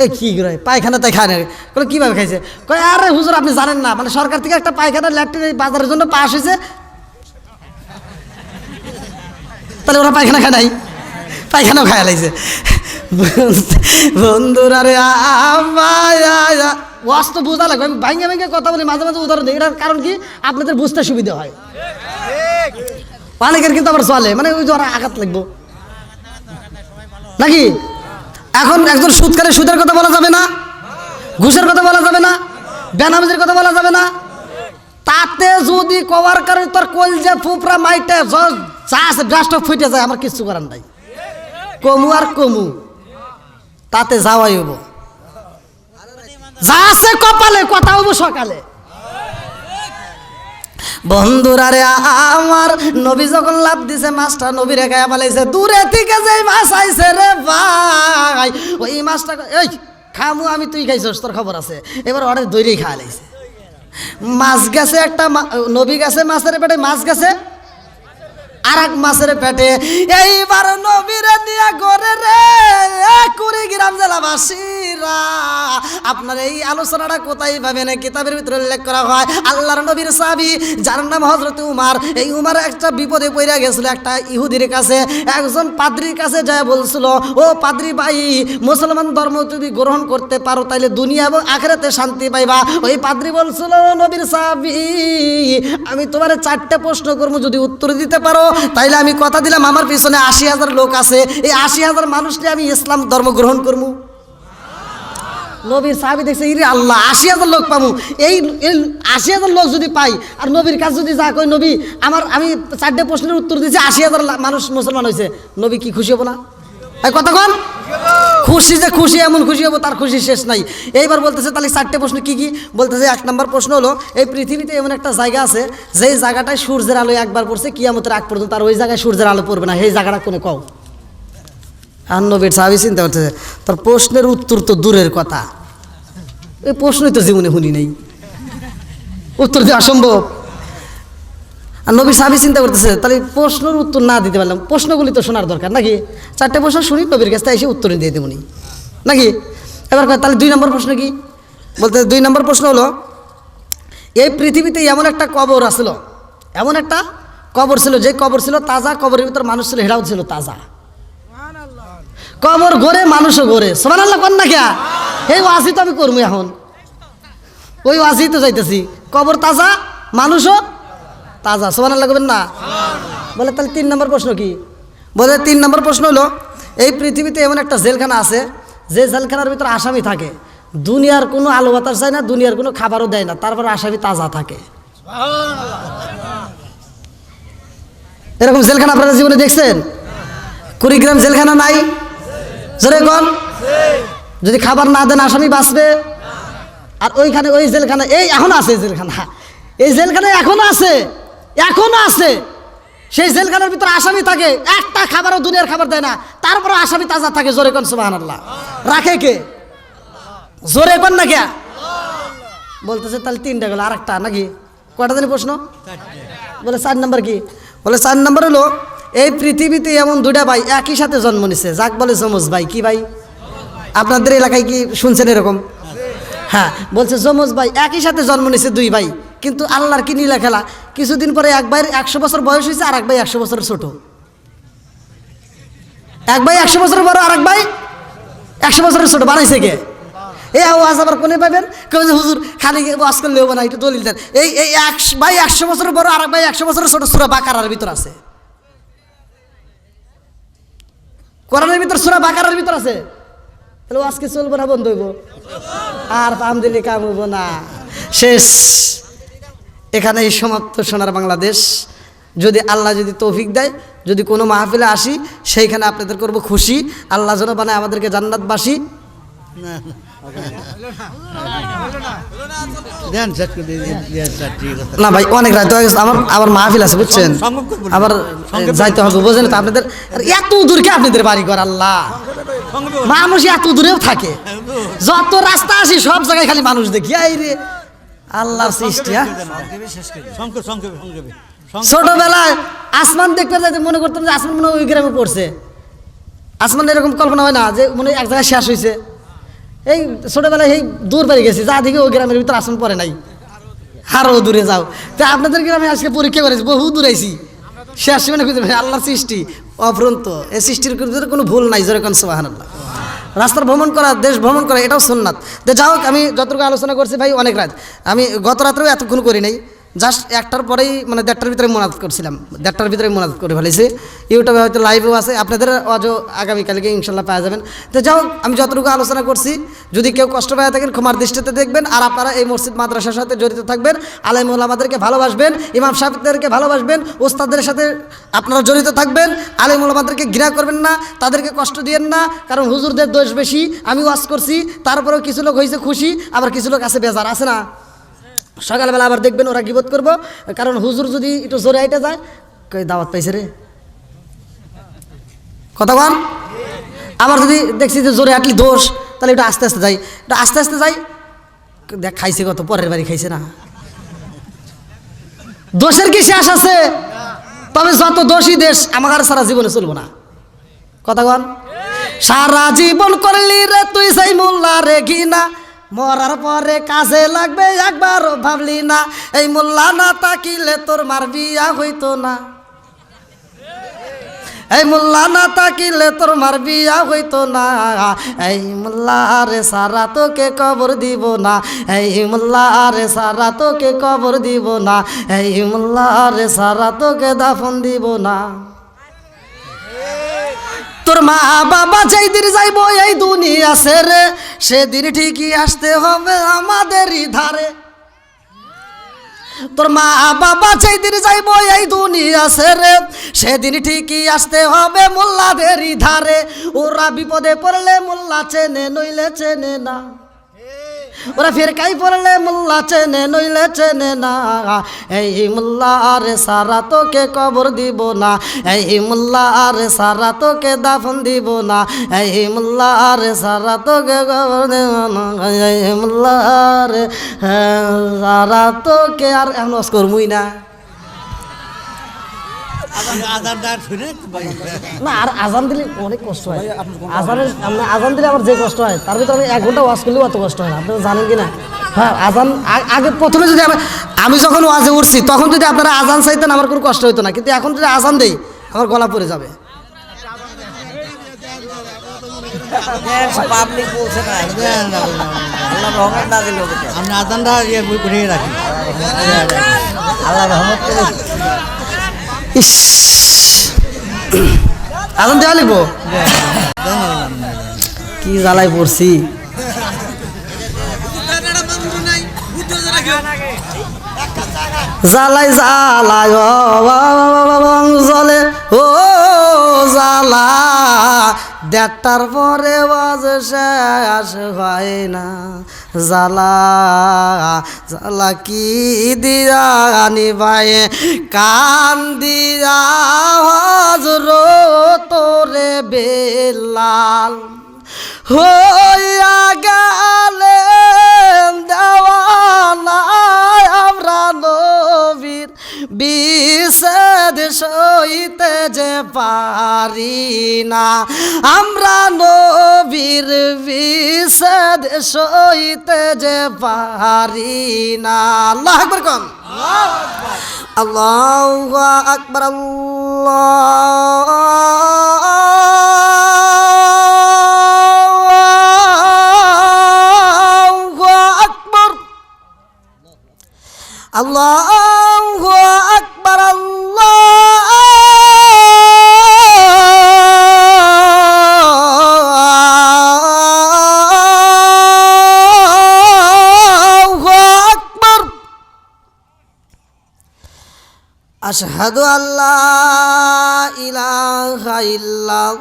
এই কি করে পায়খানা তাই খায় না? বলে কীভাবে খাইছে? কয় আরে হুজুর আপনি জানেন না, মানে সরকার থেকে একটা পায়খানা ল্যাট্রিন বাজারের জন্য পাস হয়েছে, তাহলে ওরা পায়খানা খায় নাই? পায়খানাও খায়া লাগছে বন্ধুরা রে ওয়াজ তো বোঝা লাগবে। আমি ভাঙ্গে ভাঙ্গে কথা বলি, মাঝে মাঝে উদাহরণ দিই। এটার কারণ কি, আপনাদের বুঝতে সুবিধা হয়। অনেকের কিন্তু আবার চলে, মানে ওই যে আঘাত লাগবো নাকি। এখন একজন সুদকারে সুদের কথা বলা যাবে না, ঘুষের কথা বলা যাবে না, বেনামাজির কথা বলা যাবে না। তাতে যদি কভার কারণে তোর কলজা ফুপরা মাইটে যা আছে ব্রাস্ট ফুটে যায়, আমার কিচ্ছু করার নাই। কমু আর কমু, তাতে যাওয়াই হবো, যা আছে কপালে কথা হবো সকালে। বন্ধুরা রে আমার নবী যখন লাভ দিছে, মাছটা নবীরে গায়ে পালাইছে। দূরে থেকে যে মাছ আইছে রে ভাই, ওই মাছটা এই খামু আমি, তুই খাইছস তোর খবর আছে। এবার অনেক দৈরেই খাওয়া লাইছে। মাছ গেছে একটা, নবী গেছে মাছের পেটে, মাছ গেছে আর এক মাছের পেটে। এইবার নবীরে দিয়া করে রে কুড়িগ্রাম জেলাবাসীরা, আপনার এই আলোচনাটা কোথায় পাবেন? কিতাবের ভিতরে উল্লেখ করা হয়, আল্লাহর নবীর সাহাবী যার নাম হযরত উমার। এই উমার একটা বিপদে পড়ে গেছিল, একটা ইহুদির কাছে, একজন পাদ্রির কাছে যায় বলছিল, ও পাদ্রি ভাই, মুসলমান ধর্ম তুমি গ্রহণ করতে পারো তাইলে দুনিয়া এবং আখিরাতে শান্তি পাইবা। ওই পাদ্রি বলছিল, নবীর সাহাবী, আমি তোমার 4টা প্রশ্ন করবো, যদি উত্তর দিতে পারো তাইলে আমি কথা দিলাম আমার পিছনে 80,000 লোক আছে, এই 80,000 মানুষকে আমি ইসলাম ধর্ম গ্রহণ করবো। নবীর সাহাবী দেখছে, ইরে আল্লাহ, 80,000 লোক পাবো। এই 80,000 লোক যদি পাই, আর নবীর কাছে যদি যা কই, নবী আমি 4টে প্রশ্নের উত্তর দিয়েছি, 80,000 মানুষ মুসলমান হয়েছে, নবী কি খুশি হবো না? এই কথা কন, খুশি যে খুশি, এমন খুশি হবো তার খুশি শেষ নাই। এইবার বলতেছে, তাহলে 4টে প্রশ্ন কি কি? বলতেছে, 1 নম্বর প্রশ্ন হলো, এই পৃথিবীতে এমন একটা জায়গা আছে যেই জায়গাটায় সূর্যের আলো একবার পড়ছে কিয়ামতের আগ পর্যন্ত, আর ওই জায়গায় সূর্যের আলো পড়বে না, এই জায়গাটা কোনে কও? আর নবীর সাহাবী চিন্তা করতেছে, তার প্রশ্নের উত্তর তো দূরের কথা, এই প্রশ্নই তো জীবনে শুনি নেই, উত্তর দেওয়া অসম্ভব। আর নবী সাহাবী চিন্তা করতেছে, তাহলে প্রশ্নের উত্তর না দিতে পারলাম, প্রশ্নগুলি তো শোনার দরকার নাকি। 4টে প্রশ্ন শুনি, নবীর কাছে এসে উত্তর দিয়ে দেবনি নাকি। এবার তাহলে 2 নম্বর প্রশ্ন কি? বলতে 2 নম্বর প্রশ্ন হলো, এই পৃথিবীতে এমন একটা কবর আসছিল, এমন একটা কবর ছিল, যে কবর ছিল তাজা, কবরের ভিতর মানুষ ছিল, হেরাও ছিল তাজা। কবর ঘরে মানুষও ঘরে, সুবহানাল্লাহ কোন না কে? এই ওয়াজি তো আমি করবো এখন, ওই ওয়াজি তো যাইতেছি, কবর তাজা, মানুষও তাজা, সুবহানাল্লাহ করবেন না? বলে তাহলে 3 নম্বর প্রশ্ন কি? বলে 3 নম্বর প্রশ্ন হলো, এই পৃথিবীতে এমন একটা জেলখানা আছে, যে জেলখানার ভিতরে আসামি থাকে, দুনিয়ার কোনো আলো বাতাস যায় না, দুনিয়ার কোনো খাবারও দেয় না, তারপর আসামি তাজা থাকে। এরকম জেলখানা আপনারা জীবনে দেখছেন? কুড়িগ্রাম জেলখানা নাই? জোরে কোন, যদি খাবার না দেন আসামি বাঁচবে? আর ওইখানে ওই জেলখানা, এই এখন আছে জেলখানা, এই জেলখানা এখনো আছে, এখনো আছে। সেই জেলখানার ভিতরে আসামি থাকে, একটা খাবারও দুনিয়ার খাবার দেয় না, তারপরে আসামি তাজা থাকে। জোরে কোন সুবহানাল্লাহ। রাখে কে? জোরে কোন না কে? বলতেছে তাহলে 3টা গেল, আর একটা নাকি? কয়টা জানি প্রশ্ন? বলে 4 নম্বর কি? বলে 4 নম্বর হলো, এই পৃথিবীতে এমন 2টা ভাই একই সাথে জন্ম নিছে, যাক বলে যমজ ভাই। কি ভাই? আপনাদের এলাকায় কি শুনছেন এরকম? হ্যাঁ, বলছে যমজ ভাই একই সাথে জন্ম নিছে 2 ভাই, কিন্তু আল্লাহর কি নীলা খেলা, কিছুদিন পরে এক ভাইয়ের 100 বছর বয়স হয়েছে, আর এক ভাই 100 বছরের ছোট। এক ভাই 100 বছরের বড়, আর এক ভাই 100 বছরের ছোট। বানাইছে কে? এই আওয়াজ আবার কোনে পাবেন? কেউ যে হুজুর খালি ওয়াজ করলে হবে না, একটু দলিল দেন। এই এক ভাই 100 বছরের বড়, আর এক ভাই 100 বছরের ছোট, সূরা বাকারার ভিতর আছে, কোরআনের ভিতর সূরা বাকারার ভিতর আছে। তাহলে আজকে চলবো না, বন্ধ হইব, আর পাম দিলে কাম হইব না, শেষ। এখানেই সমাপ্ত সোনার বাংলাদেশ। যদি আল্লাহ যদি তৌফিক দেয়, যদি কোনো মাহফিলে আসি, সেইখানে আপনাদের করব খুশি। আল্লাহ যেন বানায় আমাদেরকে জান্নাতবাসী। না ভাই, অনেক রাত হয়ে গেছে, আমার আবার মাহফিল আছে বুঝছেন, আবার যাইতে হবে, বোঝেন তো আপনাদের। এত দূরকে আপনাদের বাড়ি ঘর, আল্লাহ, মানুষ এত দূরেও থাকে, যত রাস্তা আসি সব জায়গায় খালি মানুষ দেখি। এই রে আল্লাহর সৃষ্টি। ছোটবেলায় আসমান দেখতে যাইতে মনে করতাম যে আসমান মনে হয় ওই গ্রামে পড়ছে। আসমান এরকম কল্পনা হয় না যে মনে হয় এক জায়গায় শেষ হয়েছে। এই ছোটবেলায় এই দূর পেয়ে গেছি, যা দেখি ওই গ্রামের ভিতরে আসমান পড়ে নাই, আরও দূরে যাও। তো আপনাদের গ্রামে আজকে পরীক্ষা করেছি, বহু দূর আইছি, শেষ মানে খুঁজে আল্লাহর সৃষ্টি। অফুরন্ত। এই সৃষ্টির ভিতরে কোনো ভুল নাই, জোরে কোন সুবহানাল্লাহ। রাস্তার ভ্রমণ করা, দেশ ভ্রমণ করা, এটাও সুন্নাত। তো যাই হোক, আমি যতটুকু আলোচনা করছি ভাই অনেক রাত, আমি গত রাত্রেও এতক্ষণ করি নাই, জাস্ট একটার পরেই মানে 1:30টার ভিতরে মোনাজাত করছিলাম, 1:30টার ভিতরে মোনাজাত করে ফেলেছি। ইউটিউবে হয়তো লাইভও আছে, আপনাদের আজও আগামীকালকে ইনশাল্লাহ পাওয়া যাবেন। তো যাই হোক, আমি যতটুকু আলোচনা করছি, যদি কেউ কষ্ট পায় থাকেন ক্ষমার দৃষ্টিতে দেখবেন। আর আপনারা এই মসজিদ মাদ্রাসার সাথে জড়িত থাকবেন, আলেম ওলামাদেরকে ভালোবাসবেন, ইমাম সাহেবদেরকে ভালোবাসবেন, ওস্তাদের সাথে আপনারা জড়িত থাকবেন। আলেম ওলামাদেরকে ঘৃণা করবেন না, তাদেরকে কষ্ট দিয়েন না, কারণ হুজুরদের দোষ বেশি। আমি ওয়াজ করছি, তারপরেও কিছু লোক হয়েছে খুশি, আবার কিছু লোক আছে বেজার, আছে না? সকালবেলা আবার দেখবেন ওরা গিবত করবো, কারণ হুজুর যদি একটু জোরে আইটা যায়, কই দাওয়াত পাইছে রে, কথা বল। আবার যদি দেখছি যে জোরে আটলি দোষ, তাহলে একটু আস্তে আস্তে যাই, একটু আস্তে আস্তে যাই, দেখ খাইছে কত, পরের বাড়ি খাইছে না। দোষের কি শেষ আছে? তবে যত দোষী দেশ আমার আর সারা জীবনে চলবো না, কথা বল। সারা জীবন করলি রে তুই সেই মোল্লা রে ঘিনা, মরার পরে কাজে লাগবে একবারও ভাবলি না। এই মোল্লা না তাকিলে তোর মার বিয়া হইতো না, এই মোল্লা না তাকিলে তোর মার বিয়া হইতো না। এই মোল্লা রে সারা তোকে কবর দিব না, এই মোল্লা রে সারা তোকে কবর দিব না, এই মোল্লা রে সারা তোকে দাফন দিব না। তোর মা বাবা যেই দিন যাইব এই দুনিয়া ছেড়ে, সেদিন ঠিকই আসতে হবে আমাদেরই ধারে। তোর মা বাবা যেই দিন যাইব এই দুনিয়া ছেড়ে, সেদিন ঠিকই আসতে হবে মোল্লাদেরই ধারে। ওরা বিপদে পড়লে মোল্লা চেনে, নইলে চেনে না। ওরা ফেরকাই পড়লে মোল্লা চেনে, নইলে চেনে না। এই মোল্লা রে সারা তোকে কবর দিব না, এই মোল্লা রে সারা তোকে দাফন দিব না, এই মোল্লা রে সারা তোকে কবর দিব না, এই মোল্লা রে সারা তোকে। আর এখন ওয়াজ করবই না, না আর আজান দিলে অনেক কষ্ট হয়। আজান দিলে আমার যে কষ্ট হয়, তার ভিতরে আমি 1 ঘন্টা ওয়াজ করলেও অত কষ্ট হয় না, আপনারা জানেন কি না? হ্যাঁ, আজান আগে প্রথমে যদি আমি যখন ওয়াজে উঠছি তখন যদি আপনারা আজান চাইতেন আমার কোনো কষ্ট হতো না, কিন্তু এখন যদি আজান দেই আমার গলা পড়ে যাবে। পাবলিক বলছে না, আল্লাহ রহমত না দিলে আমি আজানটা ঘুরিয়ে রাখি, আল্লাহ রহমত করে। ইস, আজান দেওয়া লিখবো, কি জ্বালাই পড়ছি। জ্বালাই জ্বালাই জলে ও জ্বালা, 1:30টার পরে বাজে শেষ হয় না। জ্বালা জ্বালা কি দিয়া নিবাই কান দিয়া হজরত তোরে বেলাল হইয়া গেলে দেওয়ানা আমরা নবীর বিচ্ছেদ সইতে যে পারি না, আমরা নবীর বিচ্ছেদ সইতে যে পারি না। আল্লাহু আকবার কোন, আল্লাহু আকবার, আল্লাহু আকবার, আল্লাহু আকবার। আশহাদু আল্লা ইলাহা ইল্লাল্লাহ,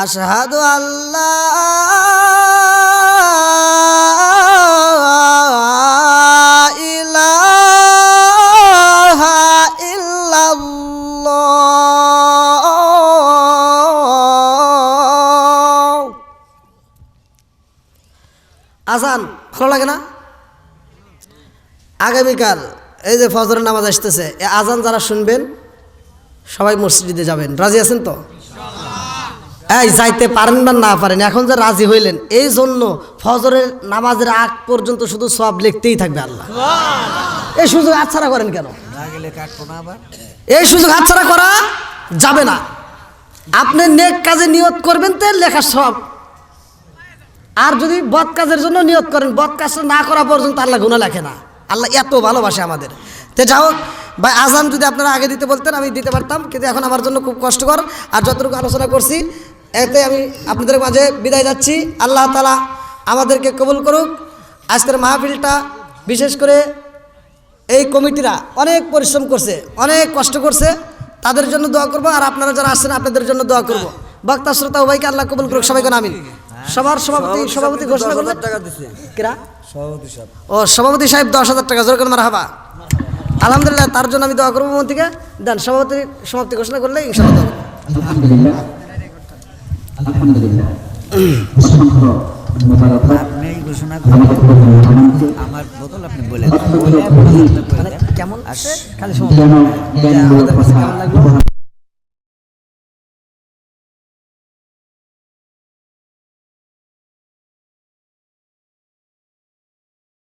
আশহাদু আল্লা ইলাহা ইল্লাল্লাহ। আজান ভালো লাগে না? আগামীকাল এই যে ফজরের নামাজ আসতেছে, এই আজান যারা শুনবেন সবাই মসজিদে যাবেন, রাজি আছেন তো? এই যাইতে পারেন বা না পারেন, এখন যে রাজি হইলেন এই জন্য ফজরের নামাজের আগ পর্যন্ত শুধু সব লিখতেই থাকবে আল্লাহ। এই সুযোগ হাতছাড়া করেন কেন? না গেলে কাটবো না আবার। এই সুযোগ হাতছাড়া করা যাবে না। আপনি নেক কাজে নিয়ত করবেন তো লেখা সব, আর যদি বদ কাজের জন্য নিয়ত করেন, বদ কাজটা না করা পর্যন্ত আল্লাহ গুনাহ লেখে না। আল্লাহ এত ভালোবাসে আমাদের। তো যাই হোক ভাই, আজান যদি আপনারা আগে দিতে বলতেন আমি দিতে পারতাম, কিন্তু এখন আমার জন্য খুব কষ্টকর। আর যতটুকু আলোচনা করছি এতে আমি আপনাদের মাঝে বিদায় যাচ্ছি। আল্লাহ তাআলা আমাদেরকে কবুল করুক। আজকের মাহফিলটা বিশেষ করে এই কমিটিরা অনেক পরিশ্রম করছে, অনেক কষ্ট করছে, তাদের জন্য দোয়া করবো। আর আপনারা যারা আসছেন আপনাদের জন্য দোয়া করবো। বক্তা শ্রোতা উভয়কে আল্লাহ কবুল করুক, সবাইকে আমিন। সবার সভাপতি ঘোষণা করলেন কিরা? ও সভাপতি সাহেব 10,000 টাকা, জোর করে মারহাবা। আলহামদুলিল্লাহ, তার জন্য আমি দোয়া করবো মন থেকে। দেন সভাপতি সমাপ্তি ঘোষণা করলে ইনশাআল্লাহ। আপনি ঘোষণা করুন, আমার বোতল আপনি বলে কেমন আসে খালি আমাদের কাছে কেমন লাগলো